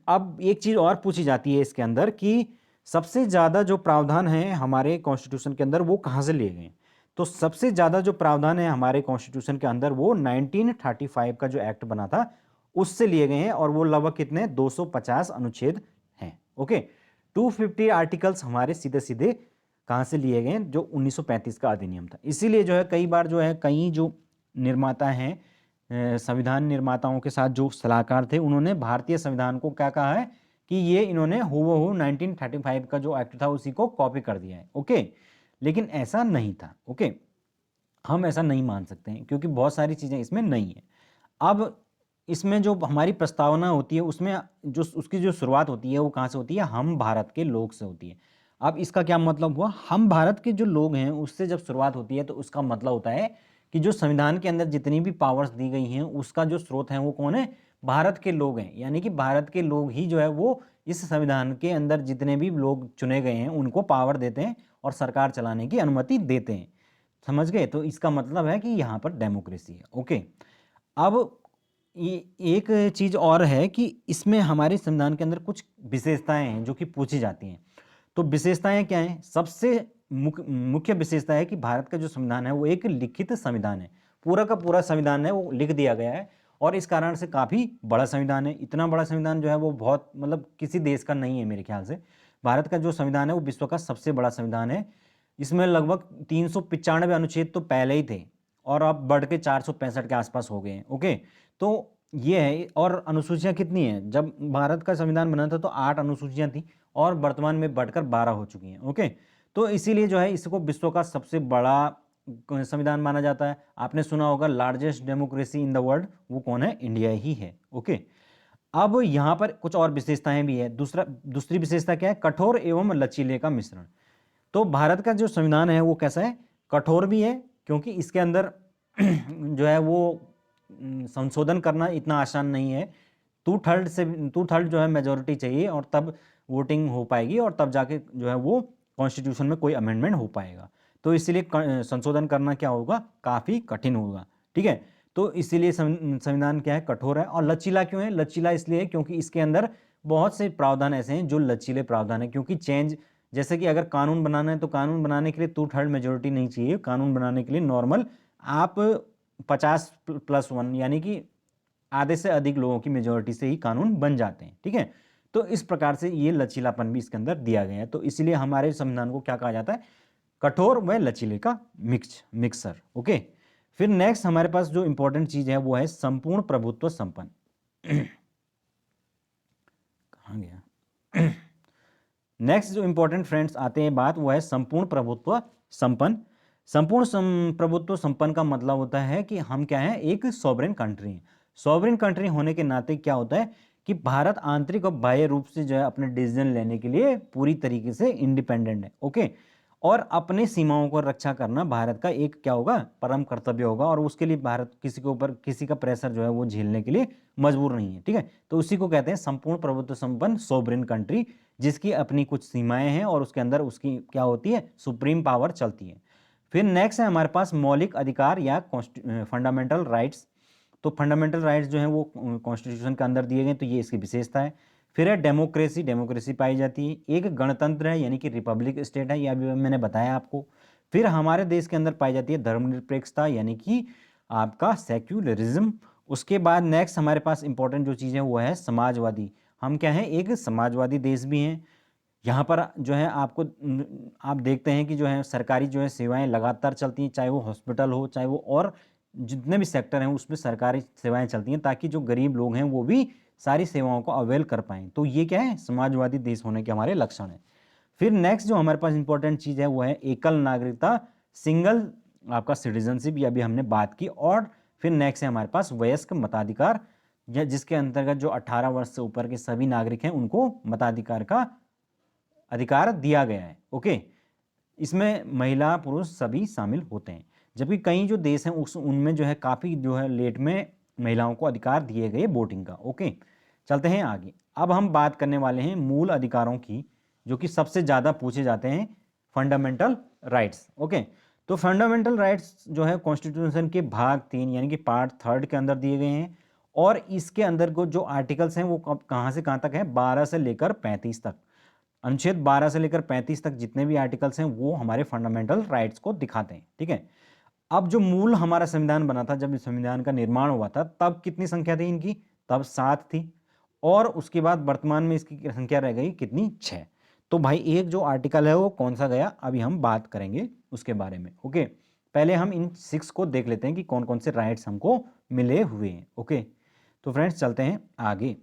अब एक चीज़ और पूछी जाती है इसके अंदर कि सबसे ज़्यादा जो प्रावधान है हमारे कॉन्स्टिट्यूशन के अंदर वो कहाँ से लिए गए हैं। तो सबसे ज़्यादा जो प्रावधान है हमारे कॉन्स्टिट्यूशन के अंदर वो 1935 का जो एक्ट बना था उससे लिए गए हैं, और वो लगभग कितने, 250 अनुच्छेद हैं। ओके, 250 आर्टिकल्स हमारे सीधे सीधे कहाँ से लिए गए हैं, जो 1935 का अधिनियम था। इसीलिए जो है कई बार जो है कई जो निर्माता हैं, संविधान निर्माताओं के साथ जो सलाहकार थे, उन्होंने भारतीय संविधान को क्या कहा है कि ये इन्होंने हूबहू 1935 का जो एक्ट था उसी को कॉपी कर दिया है। ओके, लेकिन ऐसा नहीं था। ओके, हम ऐसा नहीं मान सकते हैं, क्योंकि बहुत सारी चीज़ें इसमें नहीं है। अब इसमें जो हमारी प्रस्तावना होती है उसमें जो उसकी जो शुरुआत होती है वो कहाँ से होती है, हम भारत के लोग से होती है। अब इसका क्या मतलब हुआ, हम भारत के जो लोग हैं उससे जब शुरुआत होती है तो उसका मतलब होता है कि जो संविधान के अंदर जितनी भी पावर्स दी गई हैं उसका जो स्रोत है वो कौन है, भारत के लोग हैं। यानी कि भारत के लोग ही जो है वो इस संविधान के अंदर जितने भी लोग चुने गए हैं उनको पावर देते हैं और सरकार चलाने की अनुमति देते हैं। समझ गए? तो इसका मतलब है कि यहाँ पर डेमोक्रेसी है। ओके, अब ये एक चीज़ और है कि इसमें हमारे संविधान के अंदर कुछ विशेषताएं हैं जो कि पूछी जाती हैं। तो विशेषताएं क्या हैं? सबसे मुख्य विशेषता है कि भारत का जो संविधान है वो एक लिखित संविधान है। पूरा का पूरा संविधान है वो लिख दिया गया है, और इस कारण से काफ़ी बड़ा संविधान है। इतना बड़ा संविधान जो है वो बहुत, मतलब किसी देश का नहीं है मेरे ख्याल से। भारत का जो संविधान है वो विश्व का सबसे बड़ा संविधान है। इसमें लगभग 395 अनुच्छेद तो पहले ही थे, और अब बढ़ के 465 के आसपास हो गए हैं। ओके, तो ये है। और अनुसूचियाँ कितनी हैं? जब भारत का संविधान बना था तो 8 अनुसूचियाँ थी, और वर्तमान में बढ़कर 12 हो चुकी हैं। ओके, तो इसीलिए जो है इसको विश्व का सबसे बड़ा संविधान माना जाता है। आपने सुना होगा largest democracy in the world, वो कौन है? इंडिया ही है। ओके, अब यहाँ पर कुछ और विशेषताएं भी है। दूसरी विशेषता क्या है? कठोर एवं लचीले का मिश्रण। तो भारत का जो संविधान है वो कैसा है? कठोर भी है, क्योंकि इसके अंदर जो है वो संशोधन करना इतना आसान नहीं है। 2/3 जो है मेजोरिटी चाहिए, और तब वोटिंग हो पाएगी, और तब जाके जो है वो कॉन्स्टिट्यूशन में कोई अमेंडमेंट हो पाएगा। तो इसीलिए संशोधन करना क्या होगा, काफ़ी कठिन होगा। ठीक है, तो इसीलिए संविधान क्या है, कठोर है। और लचीला क्यों है? लचीला इसलिए क्योंकि इसके अंदर बहुत से प्रावधान ऐसे हैं जो लचीले प्रावधान है। क्योंकि चेंज, जैसे कि अगर कानून बनाना है तो कानून बनाने के लिए 2/3 मेजोरिटी नहीं चाहिए। कानून बनाने के लिए नॉर्मल आप 50+1 यानी कि आधे से अधिक लोगों की मेजोरिटी से ही कानून बन जाते हैं। ठीक है, तो इस प्रकार से ये लचीलापन भी इसके अंदर दिया गया है। तो इसलिए हमारे संविधान को क्या कहा जाता है? कठोर व लचीले का मिक्सर। ओके, फिर नेक्स्ट हमारे पास जो इंपॉर्टेंट चीज है वो है संपूर्ण प्रभुत्व संपन्न। कहाँ गया? नेक्स्ट जो इंपॉर्टेंट फ्रेंड्स आते हैं बात, वो है संपूर्ण प्रभुत्व संपन्न। संपूर्ण प्रभुत्व संपन्न का मतलब होता है कि हम क्या है, एक सॉवरेन कंट्री हैं। सॉवरेन कंट्री होने के नाते क्या होता है कि भारत आंतरिक और बाह्य रूप से जो है अपने डिसीजन लेने के लिए पूरी तरीके से इंडिपेंडेंट है। ओके, और अपने सीमाओं को रक्षा करना भारत का एक क्या होगा, परम कर्तव्य होगा, और उसके लिए भारत किसी के ऊपर किसी का प्रेशर जो है वो झेलने के लिए मजबूर नहीं है। ठीक है, तो उसी को कहते हैं संपूर्ण प्रभुत्व संपन्न सॉवरेन कंट्री, जिसकी अपनी कुछ सीमाएं हैं और उसके अंदर उसकी क्या होती है, सुप्रीम पावर चलती है। फिर नेक्स्ट है हमारे पास मौलिक अधिकार या फंडामेंटल राइट्स। तो फंडामेंटल राइट्स जो हैं वो कॉन्स्टिट्यूशन के अंदर दिए गए, तो ये इसकी विशेषता है। फिर है डेमोक्रेसी, डेमोक्रेसी पाई जाती है। एक गणतंत्र है यानी कि रिपब्लिक स्टेट है, ये अभी मैंने बताया आपको। फिर हमारे देश के अंदर पाई जाती है धर्मनिरपेक्षता यानी कि आपका सेक्युलरिज्म। उसके बाद नेक्स्ट हमारे पास इंपॉर्टेंट जो चीज़ है वो है समाजवादी। हम क्या है, एक समाजवादी देश भी हैं। यहाँ पर जो है आपको आप देखते हैं कि जो है सरकारी जो है सेवाएं लगातार चलती हैं, चाहे वो हॉस्पिटल हो, चाहे वो और जितने भी सेक्टर हैं उसमें सरकारी सेवाएं चलती हैं, ताकि जो गरीब लोग हैं वो भी सारी सेवाओं को अवेल कर पाएँ। तो ये क्या है, समाजवादी देश होने के हमारे लक्षण हैं। फिर नेक्स्ट जो हमारे पास इंपॉर्टेंट चीज़ है वो है एकल नागरिकता, सिंगल आपका सिटीजनशिप, ये अभी हमने बात की। और फिर नेक्स्ट है हमारे पास वयस्क मताधिकार, जिसके अंतर्गत जो 18 वर्ष से ऊपर के सभी नागरिक हैं उनको मताधिकार का अधिकार दिया गया है। ओके, इसमें महिला पुरुष सभी शामिल होते हैं, जबकि कई जो देश हैं उनमें जो है काफ़ी जो है लेट में महिलाओं को अधिकार दिए गए वोटिंग का। ओके, चलते हैं आगे। अब हम बात करने वाले हैं मूल अधिकारों की, जो कि सबसे ज़्यादा पूछे जाते हैं, फंडामेंटल राइट्स। ओके, तो फंडामेंटल राइट्स जो है कॉन्स्टिट्यूशन के भाग 3 यानी कि पार्ट 3 के अंदर दिए गए हैं। और इसके अंदर को जो आर्टिकल्स हैं वो कहाँ से कहाँ तक है, 12 से लेकर 35 तक। अनुच्छेद 12 से लेकर 35 तक जितने भी आर्टिकल्स हैं वो हमारे फंडामेंटल राइट्स को दिखाते हैं। ठीक है, अब जो मूल हमारा संविधान बना था, जब इस संविधान का निर्माण हुआ था, तब कितनी संख्या थी इनकी, तब 7 थी। और उसके बाद वर्तमान में इसकी संख्या रह गई कितनी, 6। तो भाई एक जो आर्टिकल है वो कौन सा गया, अभी हम बात करेंगे उसके बारे में। ओके, पहले हम इन 6 को देख लेते हैं कि कौन कौन से राइट्स हमको मिले हुए हैं। ओके, तो फ्रेंड्स चलते हैं आगे।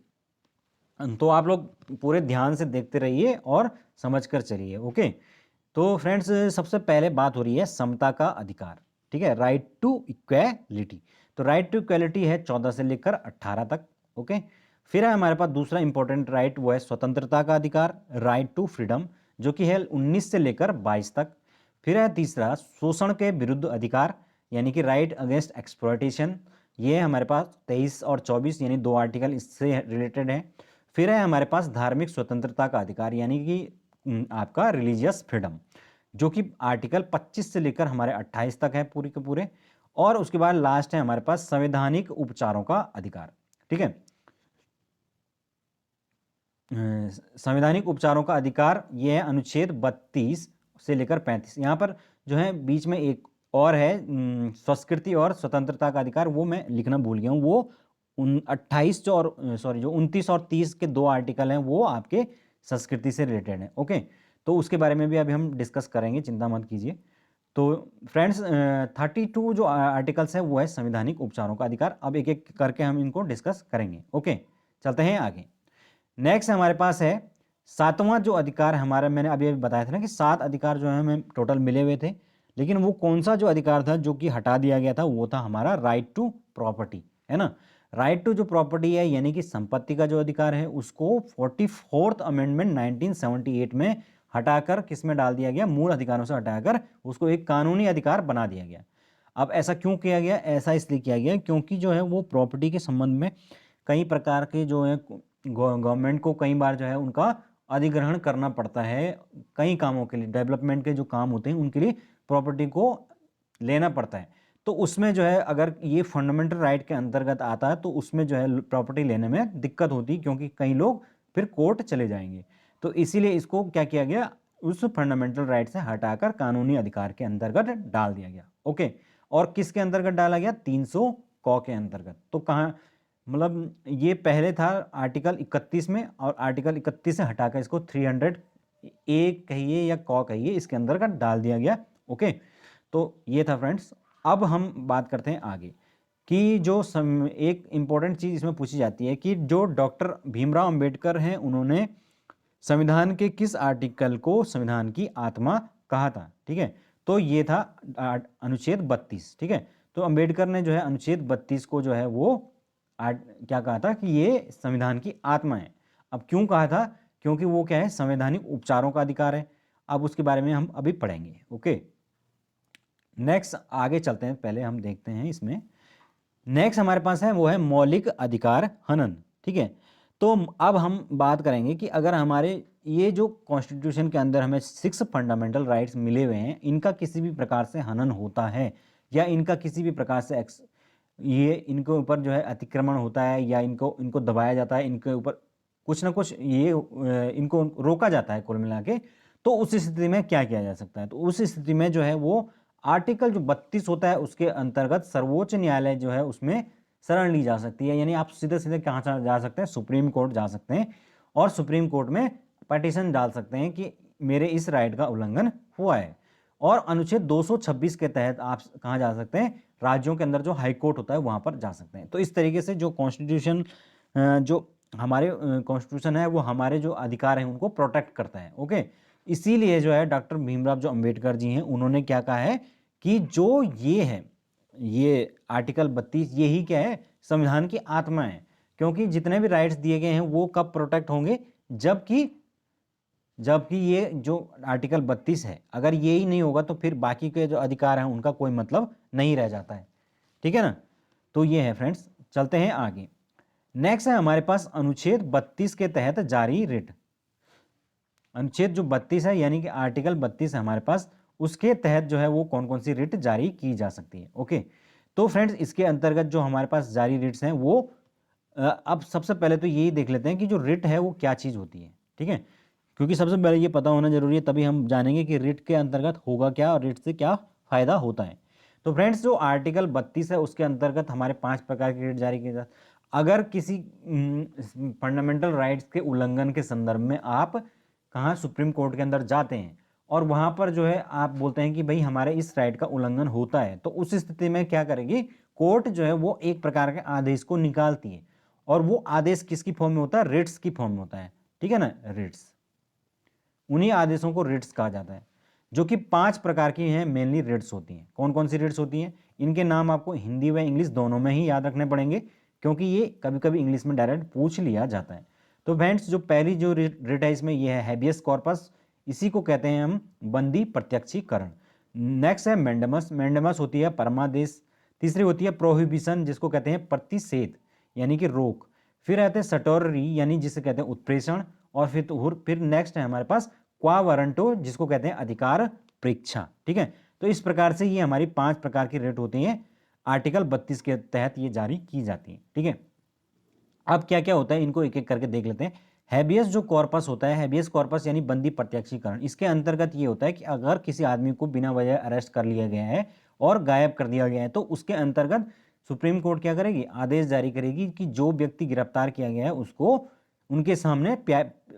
तो आप लोग पूरे ध्यान से देखते रहिए और समझ कर चलिए। ओके, तो फ्रेंड्स सबसे पहले बात हो रही है समता का अधिकार। ठीक है, राइट टू इक्वेलिटी। तो राइट टू इक्वेलिटी है 14 से लेकर 18 तक। ओके, फिर है हमारे पास दूसरा इंपॉर्टेंट राइट, वो है स्वतंत्रता का अधिकार, राइट टू फ्रीडम, जो कि है 19 से लेकर 22 तक। फिर है तीसरा शोषण के विरुद्ध अधिकार, यानी कि राइट अगेंस्ट एक्सप्लॉयटेशन, ये है हमारे पास 23 और 24, यानी 2 आर्टिकल इससे रिलेटेड है। फिर है हमारे पास धार्मिक स्वतंत्रता का अधिकार, यानी कि आपका रिलीजियस फ्रीडम, जो कि आर्टिकल 25 से लेकर हमारे 28 तक है पूरे के पूरे। और उसके बाद लास्ट है हमारे पास संवैधानिक उपचारों का अधिकार। ठीक है, संवैधानिक उपचारों का अधिकार ये है अनुच्छेद 32 से लेकर 35। यहाँ पर जो है बीच में एक और है संस्कृति और स्वतंत्रता का अधिकार, वो मैं लिखना भूल गया हूँ। वो 28 और जो 29 और 30 के 2 आर्टिकल हैं वो आपके संस्कृति से रिलेटेड हैं। ओके, तो उसके बारे में भी अभी हम डिस्कस करेंगे, चिंता मत कीजिए। तो फ्रेंड्स 32 जो आर्टिकल्स हैं वो है संवैधानिक उपचारों का अधिकार। अब एक एक करके हम इनको डिस्कस करेंगे। ओके, चलते हैं आगे। नेक्स्ट हमारे पास है 7वां जो अधिकार हमारा, मैंने अभी बताया था ना कि 7 अधिकार जो है हमें टोटल मिले हुए थे, लेकिन वो कौन सा जो अधिकार था जो कि हटा दिया गया था, वो था हमारा राइट टू प्रॉपर्टी, है ना। राइट टू जो प्रॉपर्टी है यानी कि संपत्ति का जो अधिकार है, उसको 44th अमेंडमेंट 1978 में हटाकर किस में डाल दिया गया, मूल अधिकारों से हटाकर उसको एक कानूनी अधिकार बना दिया गया। अब ऐसा क्यों किया गया, ऐसा इसलिए किया गया क्योंकि जो है वो प्रॉपर्टी के संबंध में कई प्रकार के जो है गवर्नमेंट को कई बार जो है उनका अधिग्रहण करना पड़ता है, कई कामों के लिए, डेवलपमेंट के जो काम होते हैं उनके लिए प्रॉपर्टी को लेना पड़ता है। तो उसमें जो है अगर ये फंडामेंटल राइट के अंतर्गत आता है तो उसमें जो है प्रॉपर्टी लेने में दिक्कत होती है, क्योंकि कई लोग फिर कोर्ट चले जाएंगे। तो इसीलिए इसको क्या किया गया, उस फंडामेंटल राइट से हटाकर कानूनी अधिकार के अंतर्गत डाल दिया गया। ओके, और किसके अंतर्गत डाला गया, 300 क के अंतर्गत। तो कहाँ, मतलब ये पहले था आर्टिकल 31 में, और आर्टिकल 31 से हटाकर इसको 300 ए कहिए या क कहिए, इसके अंतर्गत डाल दिया गया। ओके, तो ये था फ्रेंड्स। अब हम बात करते हैं आगे कि जो एक इम्पॉर्टेंट चीज़ इसमें पूछी जाती है कि जो डॉक्टर भीमराव अंबेडकर हैं उन्होंने संविधान के किस आर्टिकल को संविधान की आत्मा कहा था। ठीक है, तो ये था अनुच्छेद 32। ठीक है, तो अंबेडकर ने जो है अनुच्छेद 32 को जो है वो क्या कहा था कि ये संविधान की आत्मा है। अब क्यों कहा था, क्योंकि वो क्या है, संवैधानिक उपचारों का अधिकार है। अब उसके बारे में हम अभी पढ़ेंगे। ओके, नेक्स्ट आगे चलते हैं, पहले हम देखते हैं इसमें नेक्स्ट हमारे पास है वो है मौलिक अधिकार हनन। ठीक है, तो अब हम बात करेंगे कि अगर हमारे ये जो कॉन्स्टिट्यूशन के अंदर हमें 6 फंडामेंटल राइट्स मिले हुए हैं, इनका किसी भी प्रकार से हनन होता है या इनका किसी भी प्रकार से ये इनके ऊपर जो है अतिक्रमण होता है या इनको इनको दबाया जाता है, इनके ऊपर कुछ ना कुछ ये इनको रोका जाता है कुल मिला के, तो उस स्थिति में क्या किया जा सकता है? तो उस स्थिति में जो है वो आर्टिकल जो 32 होता है उसके अंतर्गत सर्वोच्च न्यायालय जो है उसमें शरण ली जा सकती है। यानी आप सीधे सीधे कहाँ जा सकते हैं? सुप्रीम कोर्ट जा सकते हैं और सुप्रीम कोर्ट में पटिशन डाल सकते हैं कि मेरे इस राइट का उल्लंघन हुआ है। और अनुच्छेद 226 के तहत आप कहाँ जा सकते हैं? राज्यों के अंदर जो हाई कोर्ट होता है वहाँ पर जा सकते हैं। तो इस तरीके से जो कॉन्स्टिट्यूशन जो हमारे कॉन्स्टिट्यूशन है वो हमारे जो अधिकार हैं उनको प्रोटेक्ट करता है। ओके, इसीलिए जो है डॉक्टर भीमराव जो अंबेडकर जी हैं उन्होंने क्या कहा है कि जो ये है, ये आर्टिकल 32 ये ही क्या है? संविधान की आत्मा है। क्योंकि जितने भी राइट्स दिए गए हैं वो कब प्रोटेक्ट होंगे? जबकि ये जो आर्टिकल 32 है अगर ये ही नहीं होगा तो फिर बाकी के जो अधिकार हैं उनका कोई मतलब नहीं रह जाता है। ठीक है ना? तो ये है फ्रेंड्स, चलते हैं आगे। नेक्स्ट है हमारे पास अनुच्छेद 32 के तहत जारी रिट। अनुच्छेद जो 32 है यानी कि आर्टिकल 32 है हमारे पास, उसके तहत जो है वो कौन कौन सी रिट जारी की जा सकती है। ओके, तो फ्रेंड्स इसके अंतर्गत जो हमारे पास जारी रिट्स हैं वो अब सबसे पहले तो यही देख लेते हैं कि जो रिट है वो क्या चीज़ होती है। ठीक है, क्योंकि सबसे पहले ये पता होना जरूरी है, तभी हम जानेंगे कि रिट के अंतर्गत होगा क्या और रिट से क्या फायदा होता है। तो फ्रेंड्स जो आर्टिकल 32 है उसके अंतर्गत हमारे 5 प्रकार की रिट जारी की जाती है। अगर किसी फंडामेंटल राइट्स के उल्लंघन के संदर्भ में आप कहाँ सुप्रीम कोर्ट के अंदर जाते हैं और वहाँ पर जो है आप बोलते हैं कि भाई हमारे इस राइट का उल्लंघन होता है, तो उस स्थिति में क्या करेगी कोर्ट जो है वो एक प्रकार के आदेश को निकालती है और वो आदेश किसकी फॉर्म में होता है? रिट्स की फॉर्म में होता है। ठीक है ना? रिट्स, उन्हीं आदेशों को रिट्स कहा जाता है, जो कि 5 प्रकार की हैं मेनली रिट्स होती हैं। कौन कौन सी रिट्स होती हैं? इनके नाम आपको हिंदी व इंग्लिश दोनों में ही याद रखने पड़ेंगे क्योंकि ये कभी कभी इंग्लिश में डायरेक्ट पूछ लिया जाता है। तो फ्रेंड्स जो पहली जो रिट है इसमें ये है हैबियस कॉर्पस, इसी को कहते हैं हम बंदी प्रत्यक्षीकरण। नेक्स्ट है मैंडेमस, मैंडेमस होती है परमादेश। तीसरी होती है प्रोहिबिशन, जिसको कहते हैं प्रतिषेध यानी कि रोक। फिर आते हैं सटोररी यानी जिसे कहते हैं उत्प्रेषण। और फिर नेक्स्ट है हमारे पास क्वा वारंटो, जिसको कहते हैं अधिकार परीक्षा। ठीक है, तो इस प्रकार से ये हमारी 5 प्रकार की रिट होती हैं, आर्टिकल 32 के तहत ये जारी की जाती है। ठीक है, अब क्या क्या होता है इनको एक एक करके देख लेते हैं। हैबियस जो कॉर्पस होता है, हैबियस कॉर्पस यानी बंदी प्रत्यक्षीकरण, इसके अंतर्गत ये होता है कि अगर किसी आदमी को बिना वजह अरेस्ट कर लिया गया है और गायब कर दिया गया है तो उसके अंतर्गत सुप्रीम कोर्ट क्या करेगी? आदेश जारी करेगी कि जो व्यक्ति गिरफ्तार किया गया है उसको उनके सामने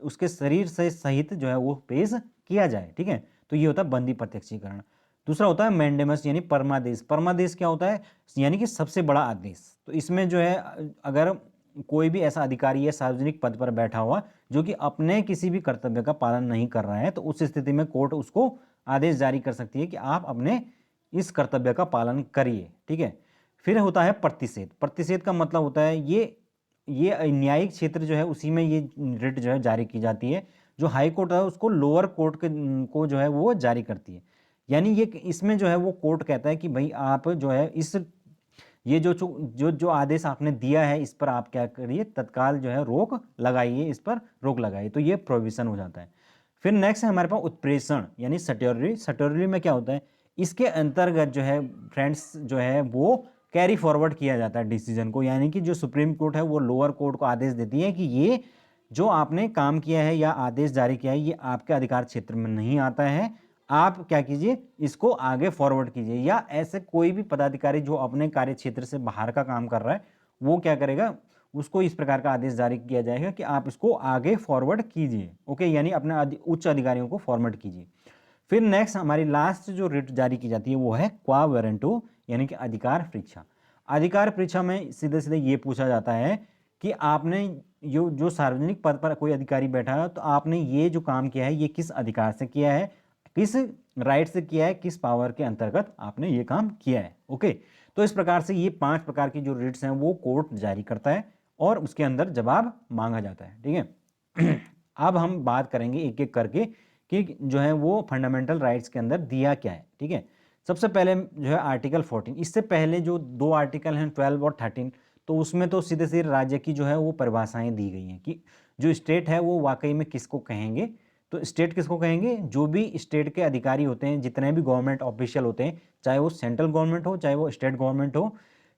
उसके शरीर से सहित जो है वो पेश किया जाए। ठीक है, तो ये होता है बंदी प्रत्यक्षीकरण। दूसरा होता है मैंडेमस यानी परमादेश। परमादेश क्या होता है? यानी कि सबसे बड़ा आदेश। तो इसमें जो है अगर कोई भी ऐसा अधिकारी है सार्वजनिक पद पर बैठा हुआ जो कि अपने किसी भी कर्तव्य का पालन नहीं कर रहा है, तो उस स्थिति में कोर्ट उसको आदेश जारी कर सकती है कि आप अपने इस कर्तव्य का पालन करिए। ठीक है, फिर होता है प्रतिषेध। प्रतिषेध का मतलब होता है ये न्यायिक क्षेत्र जो है उसी में ये रिट जो है जारी की जाती है। जो हाई कोर्ट है उसको लोअर कोर्ट को जो है वो जारी करती है। यानी ये इसमें जो है वो कोर्ट कहता है कि भाई आप जो है इस ये जो आदेश आपने दिया है इस पर आप क्या करिए? तत्काल जो है रोक लगाइए, इस पर रोक लगाइए। तो ये प्रोविजन हो जाता है। फिर नेक्स्ट है हमारे पास उत्प्रेषण यानी सटोररी। सटोररी में क्या होता है? इसके अंतर्गत जो है फ्रेंड्स जो है वो कैरी फॉरवर्ड किया जाता है डिसीजन को। यानी कि जो सुप्रीम कोर्ट है वो लोअर कोर्ट को आदेश देती है कि ये जो आपने काम किया है या आदेश जारी किया है ये आपके अधिकार क्षेत्र में नहीं आता है, आप क्या कीजिए? इसको आगे फॉरवर्ड कीजिए। या ऐसे कोई भी पदाधिकारी जो अपने कार्य क्षेत्र से बाहर का काम कर रहा है वो क्या करेगा? उसको इस प्रकार का आदेश जारी किया जाएगा कि आप इसको आगे फॉरवर्ड कीजिए। ओके, यानी अपने उच्च अधिकारियों को फॉरवर्ड कीजिए। फिर नेक्स्ट हमारी लास्ट जो रिट जारी की जाती है वो है क्वा वारंटो यानी कि अधिकार परीक्षा। अधिकार परीक्षा में सीधे सीधे ये पूछा जाता है कि आपने जो सार्वजनिक पद पर कोई अधिकारी बैठा है तो आपने ये जो काम किया है ये किस अधिकार से किया है, किस राइट से किया है, किस पावर के अंतर्गत आपने ये काम किया है। ओके, तो इस प्रकार से ये 5 प्रकार की जो रिट्स हैं वो कोर्ट जारी करता है और उसके अंदर जवाब मांगा जाता है। ठीक है, अब हम बात करेंगे एक एक करके कि जो है वो फंडामेंटल राइट्स के अंदर दिया क्या है। ठीक है, सबसे पहले जो है आर्टिकल 14। इससे पहले जो 2 आर्टिकल हैं 12 और 13, तो उसमें तो सीधे सीधे राज्य की जो है वो परिभाषाएं दी गई हैं कि जो स्टेट है वो वाकई में किसको कहेंगे। तो स्टेट किसको कहेंगे? जो भी स्टेट के अधिकारी होते हैं, जितने भी गवर्नमेंट ऑफिशियल होते हैं, चाहे वो सेंट्रल गवर्नमेंट हो चाहे वो स्टेट गवर्नमेंट हो,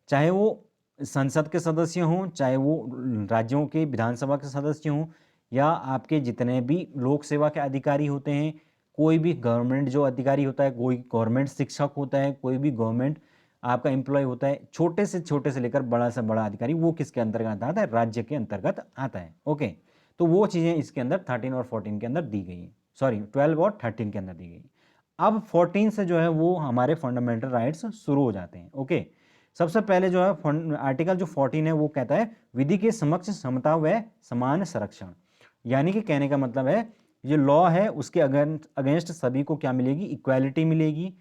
चाहे वो संसद के सदस्य हों, चाहे वो राज्यों के विधानसभा के सदस्य हों, या आपके जितने भी लोक सेवा के अधिकारी होते हैं, कोई भी गवर्नमेंट जो अधिकारी होता है, कोई गवर्नमेंट शिक्षक होता है, कोई भी गवर्नमेंट आपका एम्प्लॉय होता है, छोटे से लेकर बड़ा से बड़ा अधिकारी, वो किसके अंतर्गत आता है? राज्य के अंतर्गत आता है। ओके, तो वो चीज़ें इसके अंदर 13 और 14 के अंदर दी गई हैं, सॉरी 12 और 13 के अंदर दी गई। अब 14 से जो है वो हमारे फंडामेंटल राइट्स शुरू हो जाते हैं। ओके, सबसे पहले जो है आर्टिकल जो 14 है वो कहता है विधि के समक्ष समता व समान संरक्षण। यानी कि कहने का मतलब है ये लॉ है उसके अगेंस्ट सभी को क्या मिलेगी? इक्वालिटी मिलेगी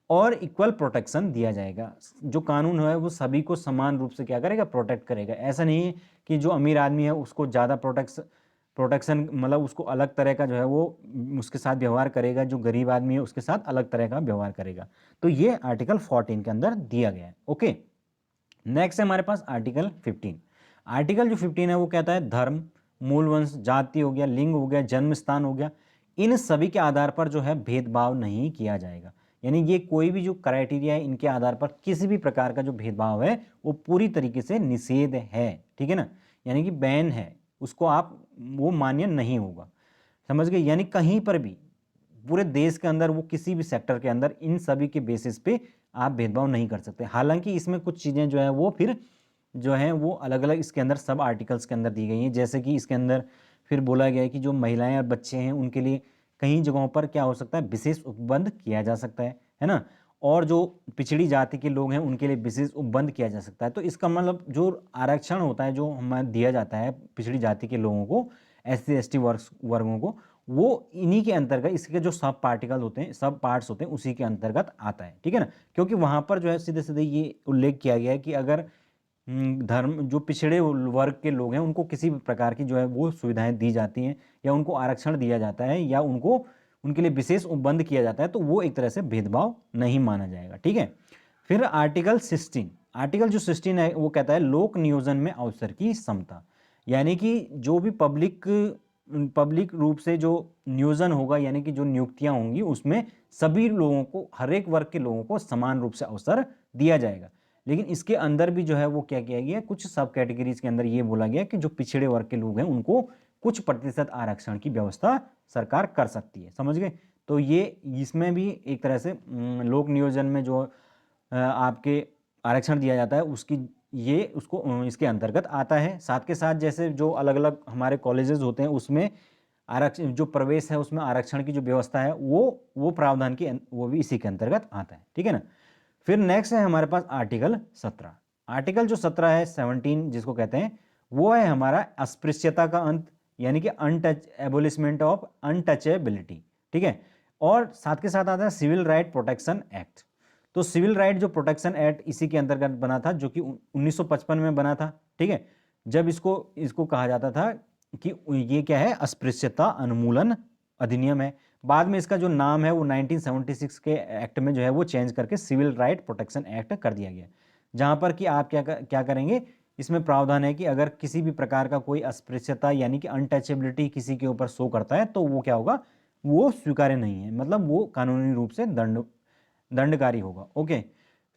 और इक्वल प्रोटेक्शन दिया जाएगा। जो कानून है वो सभी को समान रूप से क्या करेगा? प्रोटेक्ट करेगा। ऐसा नहीं है कि जो अमीर आदमी है उसको ज़्यादा प्रोटेक्शन मतलब उसको अलग तरह का जो है वो उसके साथ व्यवहार करेगा, जो गरीब आदमी है उसके साथ अलग तरह का व्यवहार करेगा। तो ये आर्टिकल 14 के अंदर दिया गया है। ओके, नेक्स्ट है हमारे पास आर्टिकल 15। आर्टिकल जो 15 है वो कहता है धर्म, मूल वंश, जाति हो गया, लिंग हो गया, जन्म स्थान हो गया, इन सभी के आधार पर जो है भेदभाव नहीं किया जाएगा। यानी ये कोई भी जो क्राइटेरिया है इनके आधार पर किसी भी प्रकार का जो भेदभाव है वो पूरी तरीके से निषेध है। ठीक है ना, यानी कि बैन है, उसको आप वो मान्य नहीं होगा। समझ गए? यानी कहीं पर भी पूरे देश के अंदर वो किसी भी सेक्टर के अंदर इन सभी के बेसिस पे आप भेदभाव नहीं कर सकते। हालांकि इसमें कुछ चीज़ें जो है वो फिर जो है वो अलग अलग इसके अंदर सब आर्टिकल्स के अंदर दी गई हैं। जैसे कि इसके अंदर फिर बोला गया है कि जो महिलाएं और बच्चे हैं उनके लिए कई जगहों पर क्या हो सकता है? विशेष उपबंध किया जा सकता है ना। और जो पिछड़ी जाति के लोग हैं उनके लिए विशेष उपबंध किया जा सकता है। तो इसका मतलब जो आरक्षण होता है जो हमें दिया जाता है पिछड़ी जाति के लोगों को, SC ST वर्गों को, वो इन्हीं के अंतर्गत इसके जो सब पार्टिकल होते हैं, सब पार्ट्स होते हैं, उसी के अंतर्गत आता है। ठीक है ना, क्योंकि वहाँ पर जो है सीधे सीधे ये उल्लेख किया गया है कि अगर धर्म जो पिछड़े वर्ग के लोग हैं उनको किसी भी प्रकार की जो है वो सुविधाएं दी जाती हैं या उनको आरक्षण दिया जाता है या उनको उनके लिए विशेष उपबंध किया जाता है तो वो एक तरह से भेदभाव नहीं माना जाएगा। ठीक है, फिर आर्टिकल 16, आर्टिकल जो 16 है वो कहता है लोक नियोजन में अवसर की समता। यानी कि जो भी पब्लिक रूप से जो नियोजन होगा यानी कि जो नियुक्तियां होंगी उसमें सभी लोगों को, हर एक वर्ग के लोगों को समान रूप से अवसर दिया जाएगा। लेकिन इसके अंदर भी जो है वो क्या किया गया, कुछ सब कैटेगरीज के अंदर ये बोला गया कि जो पिछड़े वर्ग के लोग हैं उनको कुछ प्रतिशत आरक्षण की व्यवस्था सरकार कर सकती है। समझ गए? तो ये इसमें भी एक तरह से लोक नियोजन में जो आपके आरक्षण दिया जाता है उसकी ये उसको इसके अंतर्गत आता है। साथ के साथ जैसे जो अलग अलग हमारे कॉलेजेस होते हैं उसमें आरक्षण जो प्रवेश है उसमें आरक्षण की जो व्यवस्था है वो प्रावधान की वो भी इसी के अंतर्गत आता है। ठीक है ना, फिर नेक्स्ट है हमारे पास आर्टिकल 17। आर्टिकल जो 17 है 17 जिसको कहते हैं वो है हमारा अस्पृश्यता का अंत, यानी कि एबोलिशमेंट ऑफ अनटचेबिलिटी। ठीक है, और साथ के साथ आता है सिविल राइट प्रोटेक्शन एक्ट। तो सिविल राइट जो प्रोटेक्शन एक्ट इसी के अंतर्गत बना था जो कि 1955 में बना था। ठीक है, जब इसको कहा जाता था कि ये क्या है? अस्पृश्यता उन्मूलन अधिनियम है। बाद में इसका जो नाम है वो 1976 के एक्ट में जो है वो चेंज करके सिविल राइट प्रोटेक्शन एक्ट कर दिया गया, जहां पर कि आप क्या करेंगे, इसमें प्रावधान है कि अगर किसी भी प्रकार का कोई अस्पृश्यता यानी कि अनटचेबिलिटी किसी के ऊपर शो करता है तो वो क्या होगा? वो स्वीकार्य नहीं है, मतलब वो कानूनी रूप से दंडकारी होगा। ओके,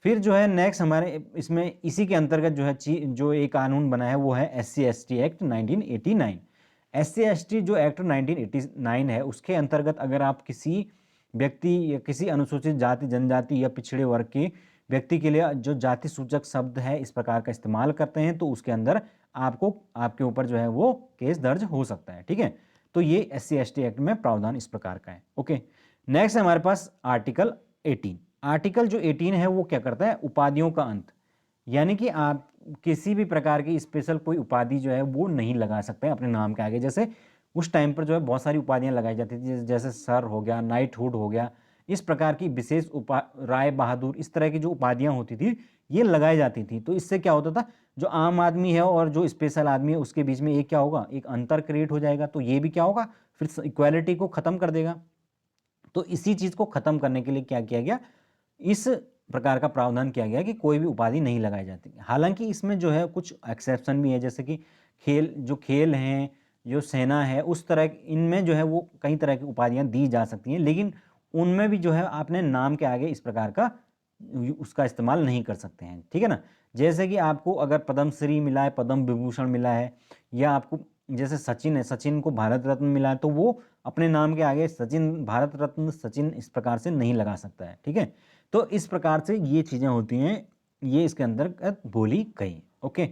फिर जो है नेक्स्ट हमारे इसमें इसी के अंतर्गत जो है जो एक कानून बना है वो है SC ST act 1989। SC ST जो एक्ट 1989 है उसके अंतर्गत अगर आप किसी व्यक्ति या किसी अनुसूचित जाति जनजाति या पिछड़े वर्ग के व्यक्ति के लिए जो जाति सूचक शब्द है इस प्रकार का इस्तेमाल करते हैं तो उसके अंदर आपके ऊपर जो है वो केस दर्ज हो सकता है। ठीक है, तो ये SC ST एक्ट में प्रावधान इस प्रकार का है। ओके, नेक्स्ट है हमारे पास आर्टिकल 18। आर्टिकल जो 18 है वो क्या करता है? उपाधियों का अंत, यानी कि आप किसी भी प्रकार की स्पेशल कोई उपाधि जो है वो नहीं लगा सकते अपने नाम के आगे। जैसे उस टाइम पर जो है बहुत सारी उपाधियां लगाई जाती थी, जैसे सर हो गया, नाइटहुड हो गया, इस प्रकार की विशेष राय बहादुर, इस तरह की जो उपाधियां होती थी ये लगाई जाती थी। तो इससे क्या होता था, जो आम आदमी है और जो स्पेशल आदमी है उसके बीच में एक क्या होगा? एक अंतर क्रिएट हो जाएगा। तो ये भी क्या होगा? फिर इक्वालिटी को खत्म कर देगा। तो इसी चीज को खत्म करने के लिए क्या किया गया? इस प्रकार का प्रावधान किया गया कि कोई भी उपाधि नहीं लगाई जाती। हालांकि इसमें जो है कुछ एक्सेप्शन भी है, जैसे कि खेल हैं, जो सेना है, उस तरह इनमें जो है वो कई तरह की उपाधियां दी जा सकती हैं, लेकिन उनमें भी जो है आपने नाम के आगे इस प्रकार का उसका इस्तेमाल नहीं कर सकते हैं, ठीक है ना। जैसे कि आपको अगर पद्मश्री मिला है, पद्म विभूषण मिला है, या आपको जैसे सचिन है, सचिन को भारत रत्न मिला है, तो वो अपने नाम के आगे सचिन, भारत रत्न सचिन इस प्रकार से नहीं लगा सकता है, ठीक है। तो इस प्रकार से ये चीज़ें होती हैं, ये इसके अंतर्गत बोली गई, ओके।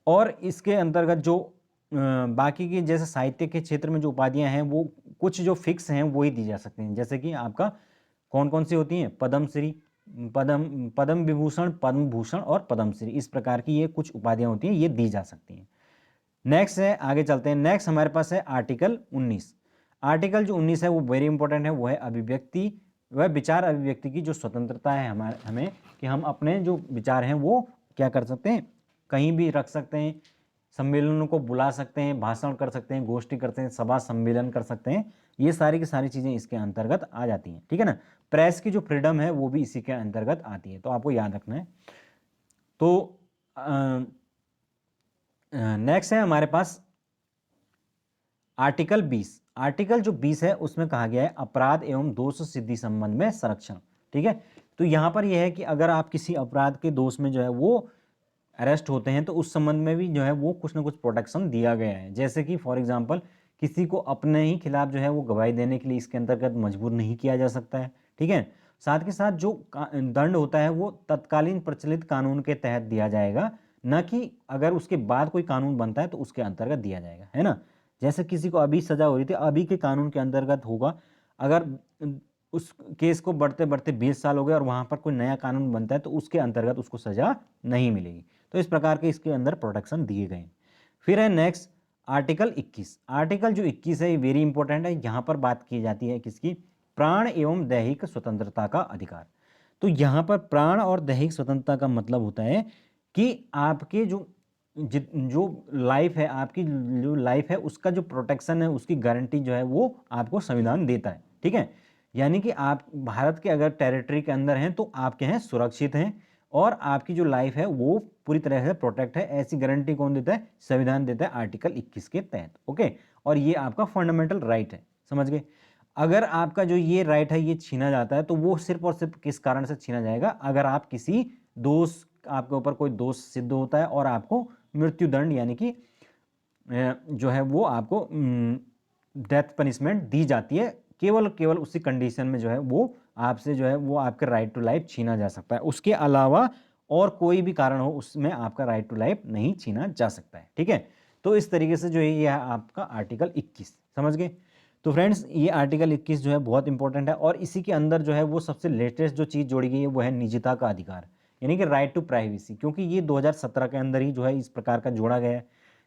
और इसके अंतर्गत जो बाकी की जैसे साहित्य के क्षेत्र में जो उपाधियां हैं वो कुछ जो फिक्स हैं वो ही दी जा सकती हैं। जैसे कि आपका कौन कौन सी होती हैं, पद्मश्री, पद्म पद्म विभूषण, पद्म भूषण और पद्मश्री, इस प्रकार की ये कुछ उपाधियां होती हैं, ये दी जा सकती हैं। नेक्स्ट है, आगे चलते हैं। नेक्स्ट हमारे पास है आर्टिकल 19। आर्टिकल जो 19 है वो वेरी इंपॉर्टेंट है, वो है अभिव्यक्ति वह विचार अभिव्यक्ति की जो स्वतंत्रता है हमारे हमें, कि हम अपने जो विचार हैं वो क्या कर सकते हैं, कहीं भी रख सकते हैं, सम्मेलनों को बुला सकते हैं, भाषण कर सकते हैं, गोष्ठी करते हैं, सभा सम्मेलन कर सकते हैं, ये सारी की सारी चीज़ें इसके अंतर्गत आ जाती हैं, ठीक है ना। प्रेस की जो फ्रीडम है वो भी इसी के अंतर्गत आती है, तो आपको याद रखना है। तो नेक्स्ट है हमारे पास आर्टिकल 20। आर्टिकल जो 20 है उसमें कहा गया है अपराध एवं दोष सिद्धि संबंध में संरक्षण, ठीक है। तो यहाँ पर यह है कि अगर आप किसी अपराध के दोष में जो है वो अरेस्ट होते हैं तो उस संबंध में भी जो है वो कुछ ना कुछ प्रोटेक्शन दिया गया है। जैसे कि फॉर एग्जांपल किसी को अपने ही खिलाफ जो है वो गवाही देने के लिए इसके अंतर्गत मजबूर नहीं किया जा सकता है, ठीक है। साथ के साथ जो दंड होता है वो तत्कालीन प्रचलित कानून के तहत दिया जाएगा, न कि अगर उसके बाद कोई कानून बनता है तो उसके अंतर्गत दिया जाएगा, है ना। जैसे किसी को अभी सजा हो रही थी, अभी के कानून के अंतर्गत होगा। अगर उस केस को बढ़ते बढ़ते 20 साल हो गए और वहाँ पर कोई नया कानून बनता है तो उसके अंतर्गत उसको सजा नहीं मिलेगी। तो इस प्रकार के इसके अंदर प्रोटेक्शन दिए गए। फिर है नेक्स्ट आर्टिकल 21। आर्टिकल जो 21 है ये वेरी इंपॉर्टेंट है। यहाँ पर बात की जाती है किसकी, प्राण एवं दैहिक स्वतंत्रता का अधिकार। तो यहाँ पर प्राण और दैहिक स्वतंत्रता का मतलब होता है कि आपके जो लाइफ है, आपकी जो लाइफ है उसका जो प्रोटेक्शन है, उसकी गारंटी जो है वो आपको संविधान देता है, ठीक है। यानी कि आप भारत के अगर टेरिटरी के अंदर हैं तो आपके हैं सुरक्षित हैं, और आपकी जो लाइफ है वो पूरी तरह से प्रोटेक्ट है, ऐसी गारंटी कौन देता है, संविधान देता है आर्टिकल 21 के तहत, ओके। और ये आपका फंडामेंटल राइट है, समझ गए। अगर आपका जो ये राइट है ये छीना जाता है तो वो सिर्फ और सिर्फ किस कारण से छीना जाएगा, अगर आप किसी दोष, आपके ऊपर कोई दोष सिद्ध होता है और आपको मृत्युदंड यानी कि जो है वो आपको डेथ पनिशमेंट दी जाती है, केवल केवल उसी कंडीशन में जो है वो आपसे जो है वो आपका राइट टू लाइफ छीना जा सकता है। उसके अलावा और कोई भी कारण हो उसमें आपका राइट टू लाइफ नहीं छीना जा सकता है, ठीक है। तो इस तरीके से जो है ये आपका आर्टिकल 21, समझ गए। तो फ्रेंड्स ये आर्टिकल 21 जो है बहुत इंपॉर्टेंट है, और इसी के अंदर जो है वो सबसे लेटेस्ट जो चीज़ जोड़ी गई है वो है निजता का अधिकार, यानी कि राइट टू प्राइवेसी, क्योंकि ये 2017 के अंदर ही जो है इस प्रकार का जोड़ा गया है।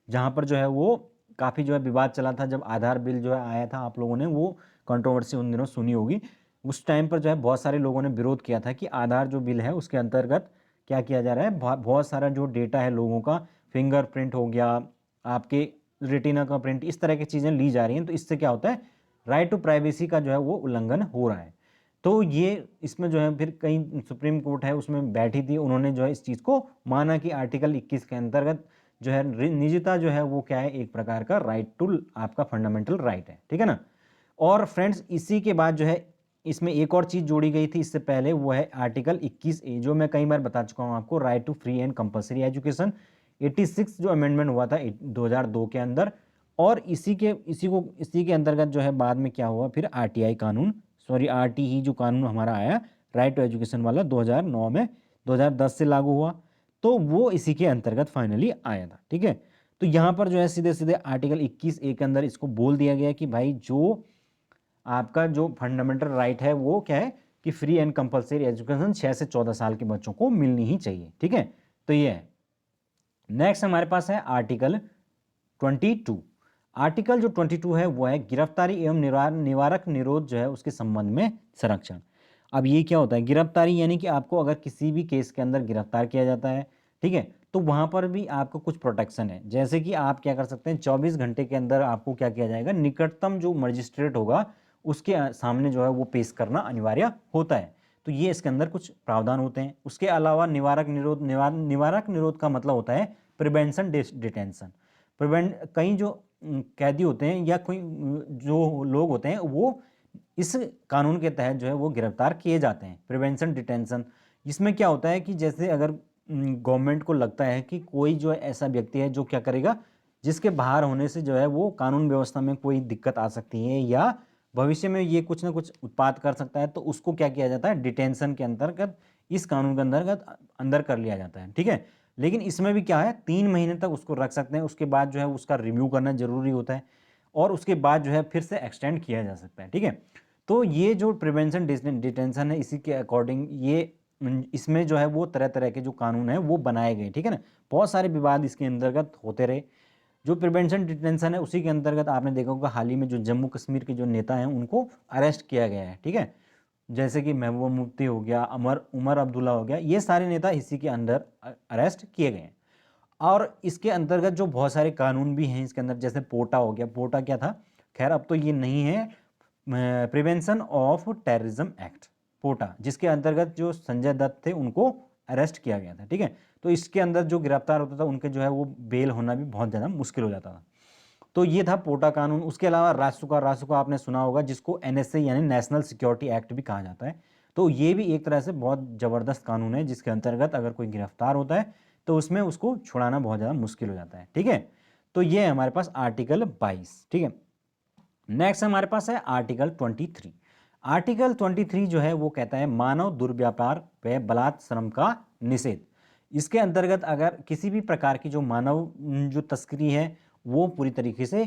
जहाँ पर जो है वो काफ़ी जो है विवाद चला था, जब आधार बिल जो है आया था, आप लोगों ने वो कंट्रोवर्सी उन दिनों सुनी होगी। उस टाइम पर जो है बहुत सारे लोगों ने विरोध किया था कि आधार जो बिल है उसके अंतर्गत क्या किया जा रहा है, बहुत सारा जो डेटा है लोगों का, फिंगरप्रिंट हो गया, आपके रेटिना का प्रिंट, इस तरह की चीज़ें ली जा रही हैं। तो इससे क्या होता है, राइट टू प्राइवेसी का जो है वो उल्लंघन हो रहा है। तो ये इसमें जो है फिर कई सुप्रीम कोर्ट है उसमें बैठी थी, उन्होंने जो है इस चीज़ को माना कि आर्टिकल 21 के अंतर्गत जो है निजता जो है वो क्या है, एक प्रकार का राइट टू आपका फंडामेंटल राइट है, ठीक है ना। और फ्रेंड्स इसी के बाद जो है इसमें एक और चीज़ जोड़ी गई थी इससे पहले, वो है आर्टिकल 21A, जो मैं कई बार बता चुका हूँ आपको, right to free and compulsory education. 86 जो अमेंडमेंट हुआ था 2002 के अंदर, और इसी के अंतर्गत जो है बाद में क्या हुआ, फिर RTI कानून, सॉरी RTE जो कानून हमारा आया राइट टू एजुकेशन वाला 2009 में, 2010 से लागू हुआ, तो वो इसी के अंतर्गत फाइनली आया था, ठीक है। तो यहाँ पर जो है सीधे सीधे आर्टिकल 21A के अंदर इसको बोल दिया गया कि भाई जो आपका जो फंडामेंटल राइट है वो क्या है कि फ्री एंड कंपलसरी एजुकेशन 6 से 14 साल के बच्चों को मिलनी ही चाहिए, ठीक है। तो ये है। नेक्स्ट हमारे पास है आर्टिकल 22। आर्टिकल जो 22 है वो है गिरफ्तारी एवं निवारक निरोध जो है उसके संबंध में संरक्षण। अब ये क्या होता है, गिरफ्तारी यानी कि आपको अगर किसी भी केस के अंदर गिरफ्तार किया जाता है, ठीक है, तो वहाँ पर भी आपको कुछ प्रोटेक्शन है। जैसे कि आप क्या कर सकते हैं, 24 घंटे के अंदर आपको क्या किया जाएगा, निकटतम जो मजिस्ट्रेट होगा उसके सामने जो है वो पेश करना अनिवार्य होता है। तो ये इसके अंदर कुछ प्रावधान होते हैं। उसके अलावा निवारक निरोध का मतलब होता है प्रिवेंशन डिटेंशन। कई जो कैदी होते हैं या कोई जो लोग होते हैं वो इस कानून के तहत जो है वो गिरफ्तार किए जाते हैं, प्रिवेंशन डिटेंशन, इसमें क्या होता है कि जैसे अगर गवर्नमेंट को लगता है कि कोई जो है ऐसा व्यक्ति है जो क्या करेगा, जिसके बाहर होने से जो है वो कानून व्यवस्था में कोई दिक्कत आ सकती है या भविष्य में ये कुछ ना कुछ उत्पाद कर सकता है, तो उसको क्या किया जाता है, डिटेंशन के अंतर्गत, इस कानून के अंतर्गत अंदर कर लिया जाता है। ठीक है, लेकिन इसमें भी क्या है, 3 महीने तक उसको रख सकते हैं, उसके बाद जो है उसका रिव्यू करना जरूरी होता है और उसके बाद जो है फिर से एक्सटेंड किया जा सकता है। ठीक है, तो ये जो प्रिवेंशन डिटेंशन है, इसी के अकॉर्डिंग ये इसमें जो है वो तरह तरह के जो कानून है वो बनाए गए। ठीक है ना, बहुत सारे विवाद इसके अंतर्गत होते रहे। जो प्रिवेंशन डिटेंशन है उसी के अंतर्गत आपने देखा होगा हाल ही में जो जम्मू कश्मीर के जो नेता हैं उनको अरेस्ट किया गया है। ठीक है, जैसे कि महबूबा मुफ्ती हो गया, उमर अब्दुल्ला हो गया, ये सारे नेता इसी के अंदर अरेस्ट किए गए हैं। और इसके अंतर्गत जो बहुत सारे कानून भी हैं इसके अंदर, जैसे पोटा हो गया। पोटा क्या था, खैर अब तो ये नहीं है, प्रिवेंशन ऑफ टेररिज्म एक्ट, पोटा, जिसके अंतर्गत जो संजय दत्त थे उनको अरेस्ट किया गया था। ठीक है, तो इसके अंदर जो गिरफ्तार होता था उनके जो है वो बेल होना भी बहुत ज़्यादा मुश्किल हो जाता था। तो ये था पोटा कानून। उसके अलावा रासुका आपने सुना होगा, जिसको एनएसए यानी नेशनल सिक्योरिटी एक्ट भी कहा जाता है। तो ये भी एक तरह से बहुत ज़बरदस्त कानून है, जिसके अंतर्गत अगर कोई गिरफ्तार होता है तो उसमें उसको छुड़ाना बहुत ज़्यादा मुश्किल हो जाता है। ठीक है, तो ये है हमारे पास आर्टिकल 22। ठीक है, नेक्स्ट हमारे पास है आर्टिकल 23। आर्टिकल 23 जो है वो कहता है मानव दुर्व्यापार व बलात् श्रम का निषेध। इसके अंतर्गत अगर किसी भी प्रकार की जो मानव जो तस्करी है वो पूरी तरीके से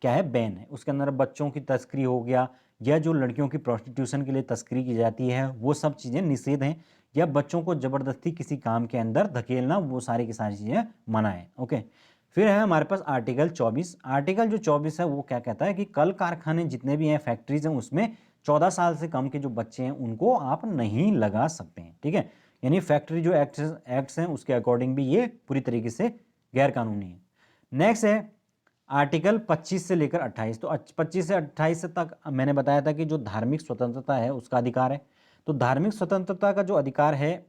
क्या है, बैन है। उसके अंदर बच्चों की तस्करी हो गया या जो लड़कियों की प्रोस्टिट्यूशन के लिए तस्करी की जाती है वो सब चीज़ें निषेध हैं, या बच्चों को ज़बरदस्ती किसी काम के अंदर धकेलना, वो सारी की सारी चीज़ें मना है। ओके, फिर है हमारे पास आर्टिकल 24। आर्टिकल जो 24 है वो क्या कहता है कि कल कारखाने जितने भी हैं, फैक्ट्रीज हैं, उसमें 14 साल से कम के जो बच्चे हैं उनको आप नहीं लगा सकते हैं। ठीक है, यानी फैक्ट्री जो एक्ट्स हैं उसके अकॉर्डिंग भी ये पूरी तरीके से गैर कानूनी है। नेक्स्ट है आर्टिकल 25 से लेकर 28। तो 25 से 28 तक मैंने बताया था कि जो धार्मिक स्वतंत्रता है उसका अधिकार है। तो धार्मिक स्वतंत्रता का जो अधिकार है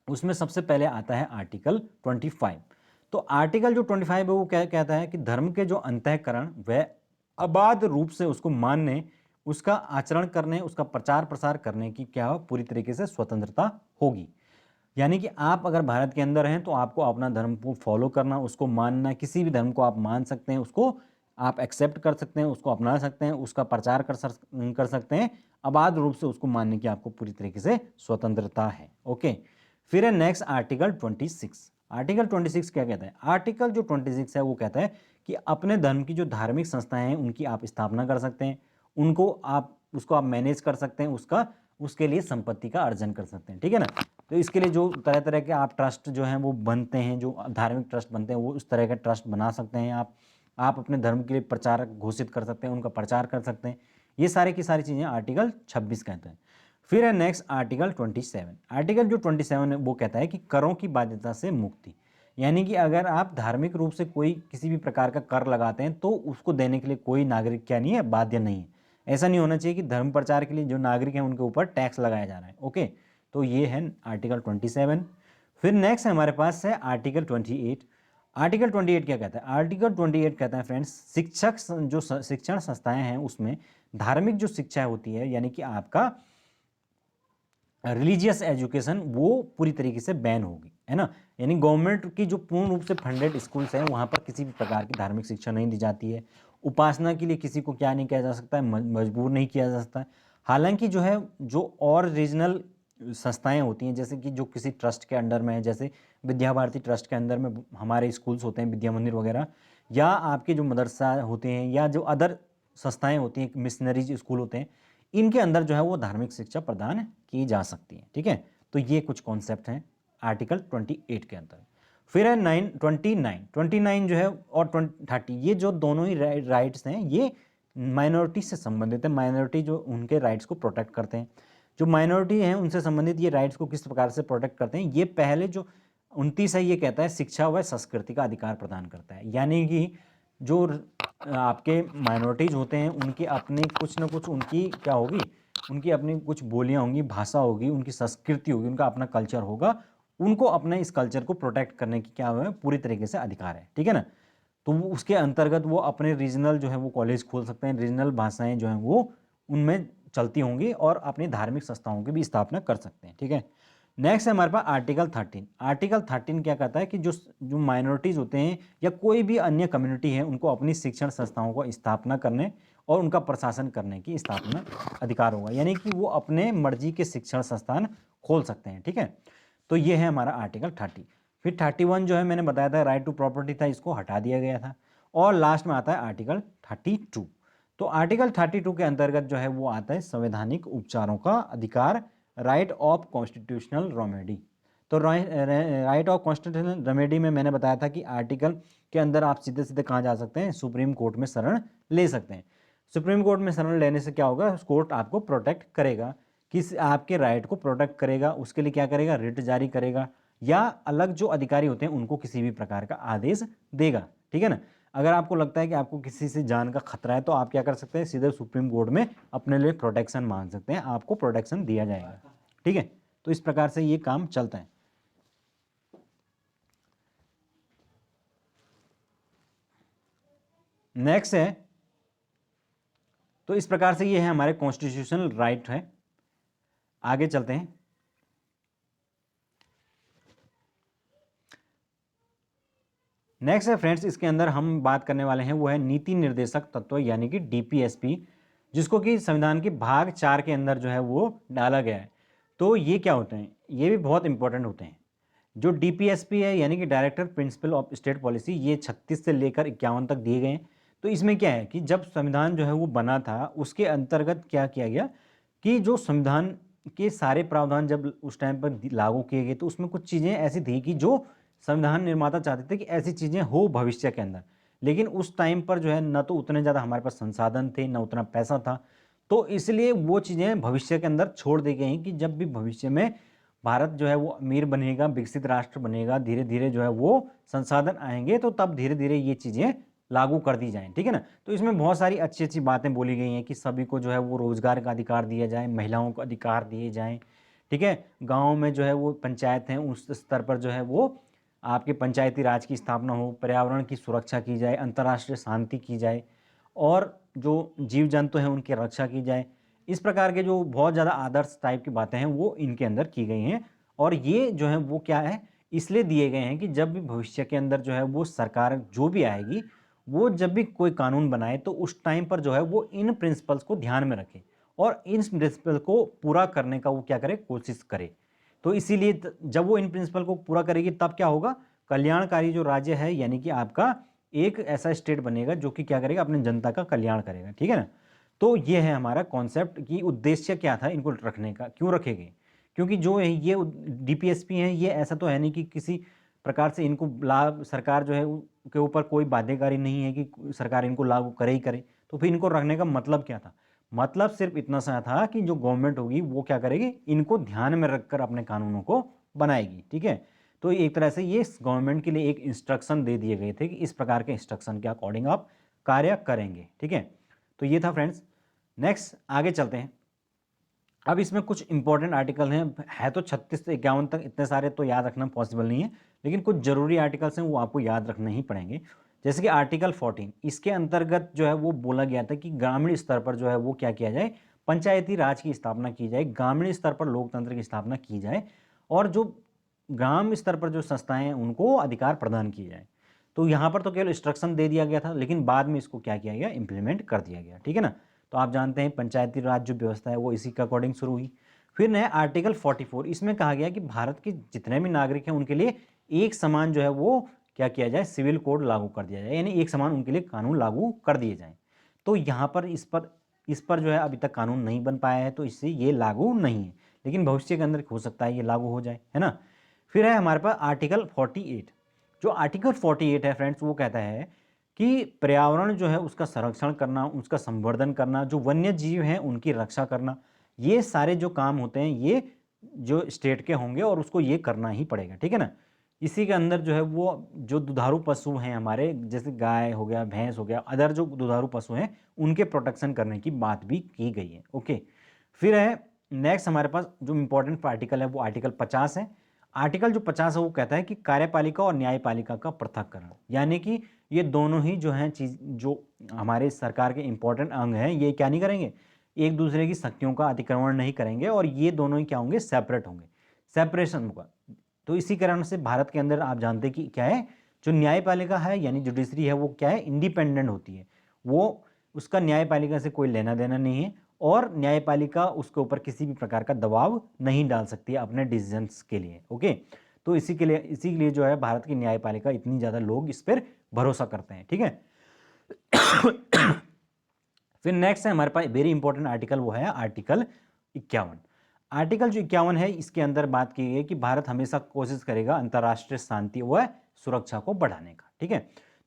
उसमें सबसे पहले आता है आर्टिकल 25। तो आर्टिकल जो 25 है वो क्या कहता है कि धर्म के जो अंतःकरण व अबाध रूप से उसको मानने, उसका आचरण करने, उसका प्रचार प्रसार करने की क्या पूरी तरीके से स्वतंत्रता होगी। यानी कि आप अगर भारत के अंदर हैं तो आपको अपना धर्म को फॉलो करना, उसको मानना, किसी भी धर्म को आप मान सकते हैं, उसको आप एक्सेप्ट कर सकते हैं, उसको अपना सकते हैं, उसका प्रचार कर सकते हैं, अबाध रूप से उसको मानने की आपको पूरी तरीके से स्वतंत्रता है। ओके, फिर है नेक्स्ट आर्टिकल 26। आर्टिकल 26 क्या कहता है, आर्टिकल जो 26 है वो कहता है कि अपने धर्म की जो धार्मिक संस्थाएं हैं उनकी आप स्थापना कर सकते हैं, उसको आप मैनेज कर सकते हैं, उसके लिए संपत्ति का अर्जन कर सकते हैं। ठीक है ना, तो इसके लिए जो तरह तरह के आप ट्रस्ट जो हैं वो बनते हैं, जो धार्मिक ट्रस्ट बनते हैं वो उस तरह के ट्रस्ट बना सकते हैं। आप अपने धर्म के लिए प्रचारक घोषित कर सकते हैं, उनका प्रचार कर सकते हैं। ये सारी की सारी चीज़ें आर्टिकल 26 कहते हैं। फिर है नेक्स्ट आर्टिकल 27। आर्टिकल जो 27 है वो कहता है कि करों की बाध्यता से मुक्ति। यानी कि अगर आप धार्मिक रूप से कोई किसी भी प्रकार का कर लगाते हैं तो उसको देने के लिए कोई नागरिक क्या नहीं है, बाध्य नहीं है। ऐसा नहीं होना चाहिए कि धर्म प्रचार के लिए जो नागरिक हैं उनके ऊपर टैक्स लगाया जा रहा है। ओके, तो ये है आर्टिकल 27। फिर नेक्स्ट हमारे पास है आर्टिकल 28। आर्टिकल 28 क्या कहता है, आर्टिकल 28 कहता है फ्रेंड्स, शिक्षण संस्थाएं हैं उसमें धार्मिक जो शिक्षा होती है, यानी कि आपका रिलीजियस एजुकेशन, वो पूरी तरीके से बैन होगी, है ना। यानी गवर्नमेंट की जो पूर्ण रूप से फंडेड स्कूल्स हैं वहाँ पर किसी भी प्रकार की धार्मिक शिक्षा नहीं दी जाती है। उपासना के लिए किसी को क्या नहीं किया जा सकता है, मजबूर नहीं किया जा सकता है। हालांकि जो है जो और रीजनल संस्थाएं होती हैं, जैसे कि जो किसी ट्रस्ट के अंडर में है, जैसे विद्या भारती ट्रस्ट के अंदर में हमारे स्कूल्स होते हैं, विद्या मंदिर वगैरह, या आपके जो मदरसा होते हैं, या जो अदर संस्थाएं होती हैं, मिशनरीज स्कूल होते हैं, इनके अंदर जो है वो धार्मिक शिक्षा प्रदान की जा सकती है। ठीक है, तो ये कुछ कॉन्सेप्ट हैं आर्टिकल 28 के अंदर। फिर है 29 जो है और 30, ये जो दोनों ही राइट्स हैं ये माइनॉरिटी से संबंधित है। माइनॉरिटी जो उनके राइट्स को प्रोटेक्ट करते हैं, जो माइनॉरिटी हैं उनसे संबंधित ये राइट्स को किस प्रकार से प्रोटेक्ट करते हैं। ये पहले जो 29 है ये कहता है शिक्षा व संस्कृति का अधिकार प्रदान करता है। यानी कि जो आपके माइनॉरिटीज होते हैं उनकी अपनी कुछ ना कुछ उनकी क्या होगी, उनकी अपनी कुछ बोलियां होंगी, भाषा होगी, उनकी संस्कृति होगी, उनका अपना कल्चर होगा, उनको अपने इस कल्चर को प्रोटेक्ट करने की क्या है पूरी तरीके से अधिकार है। ठीक है ना, तो उसके अंतर्गत वो अपने रीजनल जो है वो कॉलेज खोल सकते हैं, रीजनल भाषाएं जो हैं वो उनमें चलती होंगी और अपनी धार्मिक संस्थाओं की भी स्थापना कर सकते हैं। ठीक है, नेक्स्ट है हमारे पास आर्टिकल 13। आर्टिकल 13 क्या कहता है कि जो जो माइनॉरिटीज होते हैं या कोई भी अन्य कम्युनिटी है उनको अपनी शिक्षण संस्थाओं को स्थापना करने और उनका प्रशासन करने की स्थापना अधिकार होगा, यानी कि वो अपने मर्जी के शिक्षण संस्थान खोल सकते हैं। ठीक है, तो ये है हमारा आर्टिकल 30। फिर 31 जो है मैंने बताया था राइट टू प्रॉपर्टी था, इसको हटा दिया गया था। और लास्ट में आता है आर्टिकल 32। तो आर्टिकल 32 के अंतर्गत जो है वो आता है संवैधानिक उपचारों का अधिकार, राइट ऑफ कॉन्स्टिट्यूशनल रेमेडी। तो राइट ऑफ कॉन्स्टिट्यूशनल रेमेडी में मैंने बताया था कि आर्टिकल के अंदर आप सीधे सीधे कहाँ जा सकते हैं, सुप्रीम कोर्ट में शरण ले सकते हैं। सुप्रीम कोर्ट में शरण लेने से क्या होगा, कोर्ट आपको प्रोटेक्ट करेगा, किस आपके राइट को प्रोटेक्ट करेगा, उसके लिए क्या करेगा, रिट जारी करेगा, या अलग जो अधिकारी होते हैं उनको किसी भी प्रकार का आदेश देगा। ठीक है ना। अगर आपको लगता है कि आपको किसी से जान का खतरा है तो आप क्या कर सकते हैं, सीधे सुप्रीम कोर्ट में अपने लिए प्रोटेक्शन मांग सकते हैं, आपको प्रोटेक्शन दिया जाएगा। ठीक है, तो इस प्रकार से ये काम चलता है। नेक्स्ट है, तो इस प्रकार से ये है हमारे कॉन्स्टिट्यूशनल राइट है। आगे चलते हैं। नेक्स्ट है फ्रेंड्स, इसके अंदर हम बात करने वाले हैं वो है नीति निर्देशक तत्व यानी कि डीपीएसपी, जिसको कि संविधान के भाग 4 के अंदर जो है वो डाला गया है। तो ये क्या होते हैं, ये भी बहुत इंपॉर्टेंट होते हैं। जो डीपीएसपी है यानी कि director principle of state policy, ये 36 से लेकर 51 तक दिए गए हैं। तो इसमें क्या है कि जब संविधान जो है वो बना था उसके अंतर्गत क्या किया गया कि जो संविधान के सारे प्रावधान जब उस टाइम पर लागू किए गए तो उसमें कुछ चीज़ें ऐसी थी कि जो संविधान निर्माता चाहते थे कि ऐसी चीज़ें हो भविष्य के अंदर, लेकिन उस टाइम पर जो है न तो उतने ज़्यादा हमारे पास संसाधन थे, न उतना पैसा था। तो इसलिए वो चीज़ें भविष्य के अंदर छोड़ दी गई कि जब भी भविष्य में भारत जो है वो अमीर बनेगा, विकसित राष्ट्र बनेगा, धीरे धीरे जो है वो संसाधन आएंगे तो तब धीरे धीरे ये चीज़ें लागू कर दी जाएं। ठीक है ना। तो इसमें बहुत सारी अच्छी अच्छी बातें बोली गई हैं कि सभी को जो है वो रोजगार का अधिकार दिया जाए, महिलाओं को अधिकार दिए जाएं। ठीक है, गाँव में जो है वो पंचायत हैं उस स्तर पर जो है वो आपके पंचायती राज की स्थापना हो, पर्यावरण की सुरक्षा की जाए, अंतर्राष्ट्रीय शांति की जाए और जो जीव जंतु हैं उनकी रक्षा की जाए। इस प्रकार के जो बहुत ज़्यादा आदर्श टाइप की बातें हैं वो इनके अंदर की गई हैं। और ये जो है वो क्या है, इसलिए दिए गए हैं कि जब भी भविष्य के अंदर जो है वो सरकार जो भी आएगी वो जब भी कोई कानून बनाए तो उस टाइम पर जो है वो इन प्रिंसिपल्स को ध्यान में रखे और इन प्रिंसिपल को पूरा करने का वो क्या करे, कोशिश करे। तो इसीलिए जब वो इन प्रिंसिपल को पूरा करेगी तब क्या होगा, कल्याणकारी जो राज्य है यानी कि आपका एक ऐसा स्टेट बनेगा जो कि क्या करेगा, अपने जनता का कल्याण करेगा। ठीक है ना। तो ये है हमारा कॉन्सेप्ट कि उद्देश्य क्या था इनको रखने का, क्यों रखे गए। क्योंकि जो है ये डीपीएसपी हैं ये ऐसा तो है नहीं कि किसी प्रकार से इनको लाभ सरकार जो है के ऊपर कोई बाध्यकारी नहीं है कि सरकार इनको लागू करे ही करे। तो फिर इनको रखने का मतलब क्या था, मतलब सिर्फ इतना सा था कि जो गवर्नमेंट होगी वो क्या करेगी, इनको ध्यान में रखकर अपने कानूनों को बनाएगी। ठीक है, तो एक तरह से ये गवर्नमेंट के लिए एक इंस्ट्रक्शन दे दिए गए थे कि इस प्रकार के इंस्ट्रक्शन के अकॉर्डिंग आप कार्य करेंगे। ठीक है, तो ये था फ्रेंड्स। नेक्स्ट आगे चलते हैं। अब इसमें कुछ इंपॉर्टेंट आर्टिकल हैं, है तो 36 से 51 तक, इतने सारे तो याद रखना पॉसिबल नहीं है, लेकिन कुछ जरूरी आर्टिकल्स हैं वो आपको याद रखने ही पड़ेंगे। जैसे कि आर्टिकल 14, इसके अंतर्गत जो है वो बोला गया था कि ग्रामीण स्तर पर जो है वो क्या किया जाए, पंचायती राज की स्थापना की जाए, ग्रामीण स्तर पर लोकतंत्र की स्थापना की जाए और जो ग्राम स्तर पर जो संस्थाएं हैं उनको अधिकार प्रदान किए जाए। तो यहाँ पर तो केवल इंस्ट्रक्शन दे दिया गया था, लेकिन बाद में इसको क्या किया गया, इंप्लीमेंट कर दिया गया। ठीक है ना। तो आप जानते हैं पंचायती राज जो व्यवस्था है वो इसी के अकॉर्डिंग शुरू हुई। फिर नया आर्टिकल 44, इसमें कहा गया कि भारत के जितने भी नागरिक हैं उनके लिए एक समान जो है वो क्या किया जाए, सिविल कोड लागू कर दिया जाए, यानी एक समान उनके लिए कानून लागू कर दिए जाएं। तो यहाँ पर इस पर जो है अभी तक कानून नहीं बन पाया है, तो इससे ये लागू नहीं है, लेकिन भविष्य के अंदर हो सकता है ये लागू हो जाए, है ना। फिर है हमारे पास आर्टिकल 48। जो आर्टिकल 48 है फ्रेंड्स वो कहता है कि पर्यावरण जो है उसका संरक्षण करना, उसका संवर्धन करना, जो वन्य जीव हैं उनकी रक्षा करना, ये सारे जो काम होते हैं ये जो स्टेट के होंगे और उसको ये करना ही पड़ेगा। ठीक है ना। इसी के अंदर जो है वो जो दुधारू पशु हैं हमारे, जैसे गाय हो गया, भैंस हो गया, अदर जो दुधारू पशु हैं उनके प्रोटेक्शन करने की बात भी की गई है। ओके, फिर है नेक्स्ट हमारे पास जो इंपॉर्टेंट आर्टिकल है वो आर्टिकल 50 है। आर्टिकल जो 50 है वो कहता है कि कार्यपालिका और न्यायपालिका का पृथक्करण, यानी कि ये दोनों ही जो हैं चीज जो हमारे सरकार के इंपॉर्टेंट अंग हैं ये क्या नहीं करेंगे, एक दूसरे की शक्तियों का अतिक्रमण नहीं करेंगे और ये दोनों ही क्या होंगे, सेपरेट होंगे। सेपरेशन होगा। तो इसी कारण से भारत के अंदर आप जानते हैं कि क्या है, जो न्यायपालिका है यानी जुडिशरी है वो क्या है, इंडिपेंडेंट होती है। वो उसका न्यायपालिका से कोई लेना देना नहीं है और न्यायपालिका उसके ऊपर किसी भी प्रकार का दबाव नहीं डाल सकती है अपने डिसीजंस के लिए। ओके, तो इसीलिए जो है भारत की न्यायपालिका इतनी ज़्यादा लोग इस पर भरोसा करते हैं। ठीक है। फिर नेक्स्ट है हमारे पास वेरी इंपॉर्टेंट आर्टिकल, वो है आर्टिकल 51। आर्टिकल जो 51 है इसके अंदर बात की गई है कि भारत हमेशा कोशिश करेगा अंतर्राष्ट्रीय शांति व सुरक्षा को बढ़ाने का। ठीक है,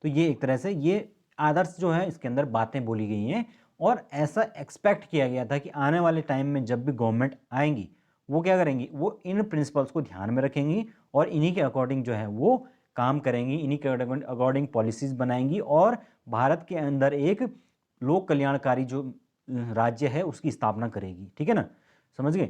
तो ये एक तरह से ये आदर्श जो है इसके अंदर बातें बोली गई हैं और ऐसा एक्सपेक्ट किया गया था कि आने वाले टाइम में जब भी गवर्नमेंट आएंगी वो क्या करेंगी, वो इन प्रिंसिपल्स को ध्यान में रखेंगी और इन्हीं के अकॉर्डिंग जो है वो काम करेंगी, इन्हीं के अकॉर्डिंग पॉलिसीज बनाएंगी और भारत के अंदर एक लोक कल्याणकारी जो राज्य है उसकी स्थापना करेगी। ठीक है ना, समझ गए।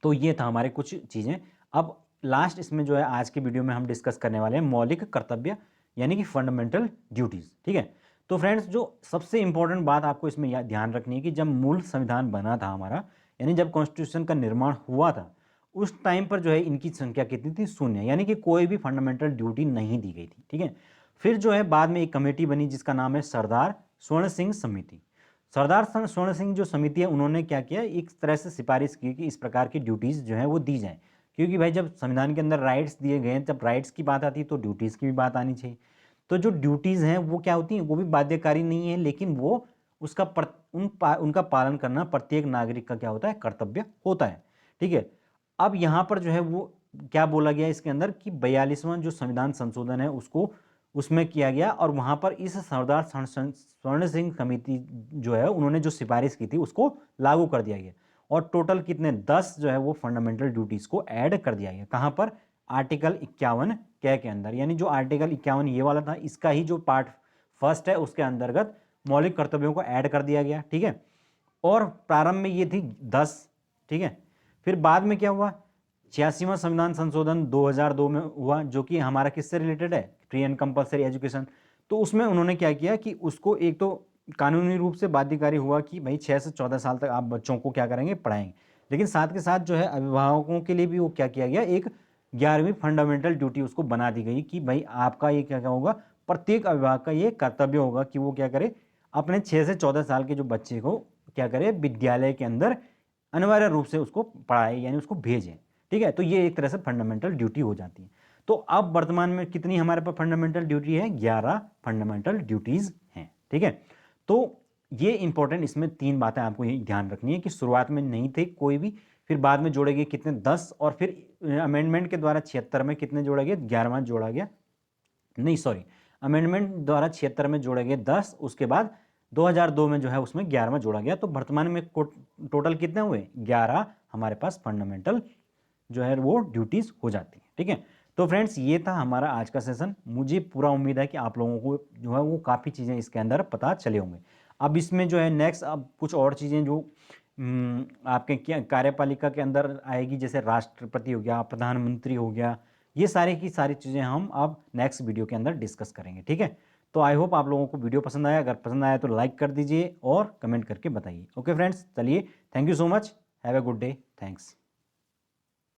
तो ये था हमारे कुछ चीज़ें। अब लास्ट इसमें जो है आज की वीडियो में हम डिस्कस करने वाले हैं मौलिक कर्तव्य यानी कि फंडामेंटल ड्यूटीज़। ठीक है, तो फ्रेंड्स जो सबसे इंपॉर्टेंट बात आपको इसमें ध्यान रखनी है कि जब मूल संविधान बना था हमारा, यानी जब कॉन्स्टिट्यूशन का निर्माण हुआ था, उस टाइम पर जो है इनकी संख्या कितनी थी, 0, यानी कि कोई भी फंडामेंटल ड्यूटी नहीं दी गई थी। ठीक है, फिर जो है बाद में एक कमेटी बनी जिसका नाम है सरदार स्वर्ण सिंह समिति। सरदार स्वर्ण सिंह जो समिति है उन्होंने क्या किया, एक तरह से सिफारिश की कि इस प्रकार की ड्यूटीज़ जो है वो दी जाएँ, क्योंकि भाई जब संविधान के अंदर राइट्स दिए गए हैं, जब राइट्स की बात आती है तो ड्यूटीज़ की भी बात आनी चाहिए। तो जो ड्यूटीज़ हैं वो क्या होती हैं, वो भी बाध्यकारी नहीं है, लेकिन वो उसका उनका पालन करना प्रत्येक नागरिक का क्या होता है, कर्तव्य होता है। ठीक है, अब यहाँ पर जो है वो क्या बोला गया इसके अंदर कि 42वां जो संविधान संशोधन है उसको उसमें किया गया और वहाँ पर इस सरदार स्वर्ण सिंह समिति जो है उन्होंने जो सिफारिश की थी उसको लागू कर दिया गया और टोटल कितने 10 जो है वो फंडामेंटल ड्यूटीज़ को ऐड कर दिया गया। कहाँ पर, आर्टिकल 51 के अंदर, यानी जो आर्टिकल 51 ये वाला था इसका ही जो पार्ट फर्स्ट है उसके अंतर्गत मौलिक कर्तव्यों को ऐड कर दिया गया। ठीक है, और प्रारंभ में ये थी 10। ठीक है, फिर बाद में क्या हुआ, 86वां संविधान संशोधन 2002 में हुआ जो कि हमारा किससे रिलेटेड है, फ्री एंड कंपलसरी एजुकेशन। तो उसमें उन्होंने क्या किया कि उसको एक तो कानूनी रूप से बाध्यकारी हुआ कि भाई 6 से 14 साल तक आप बच्चों को क्या करेंगे, पढ़ाएंगे, लेकिन साथ के साथ जो है अभिभावकों के लिए भी वो क्या किया गया, एक 11वीं फंडामेंटल ड्यूटी उसको बना दी गई कि भाई आपका ये क्या होगा, प्रत्येक अभिभावक का ये कर्तव्य होगा कि वो क्या करे, अपने 6 से 14 साल के जो बच्चे को क्या करे, विद्यालय के अंदर अनिवार्य रूप से उसको पढ़ाए यानी उसको भेजें। ठीक है, तो ये एक तरह से फंडामेंटल ड्यूटी हो जाती है। तो अब वर्तमान में कितनी हमारे पास फंडामेंटल ड्यूटी है, 11 फंडामेंटल ड्यूटीज़ हैं। ठीक है, तो ये इंपॉर्टेंट इसमें 3 बातें आपको ये ध्यान रखनी है कि शुरुआत में नहीं थे कोई भी, फिर बाद में जोड़े गए कितने, 10, और फिर अमेंडमेंट के द्वारा 76 में कितने जोड़ा गया, 11वां जोड़ा गया, नहीं सॉरी, अमेंडमेंट द्वारा 76 में जोड़ा गया 10, उसके बाद 2002 में जो है उसमें 11वां जोड़ा गया। तो वर्तमान में टोटल कितने हुए, 11 हमारे पास फंडामेंटल जो है वो ड्यूटीज़ हो जाती है। ठीक है, तो फ्रेंड्स ये था हमारा आज का सेशन। मुझे पूरा उम्मीद है कि आप लोगों को जो है वो काफ़ी चीज़ें इसके अंदर पता चले होंगे। अब इसमें जो है नेक्स्ट अब कुछ और चीज़ें जो आपके क्या कार्यपालिका के अंदर आएगी, जैसे राष्ट्रपति हो गया, प्रधानमंत्री हो गया, ये सारी की सारी चीज़ें हम अब नेक्स्ट वीडियो के अंदर डिस्कस करेंगे। ठीक है, तो आई होप आप लोगों को वीडियो पसंद आया, अगर पसंद आया तो लाइक कर दीजिए और कमेंट करके बताइए। ओके फ्रेंड्स, चलिए, thank you so much, have a good day, thanks.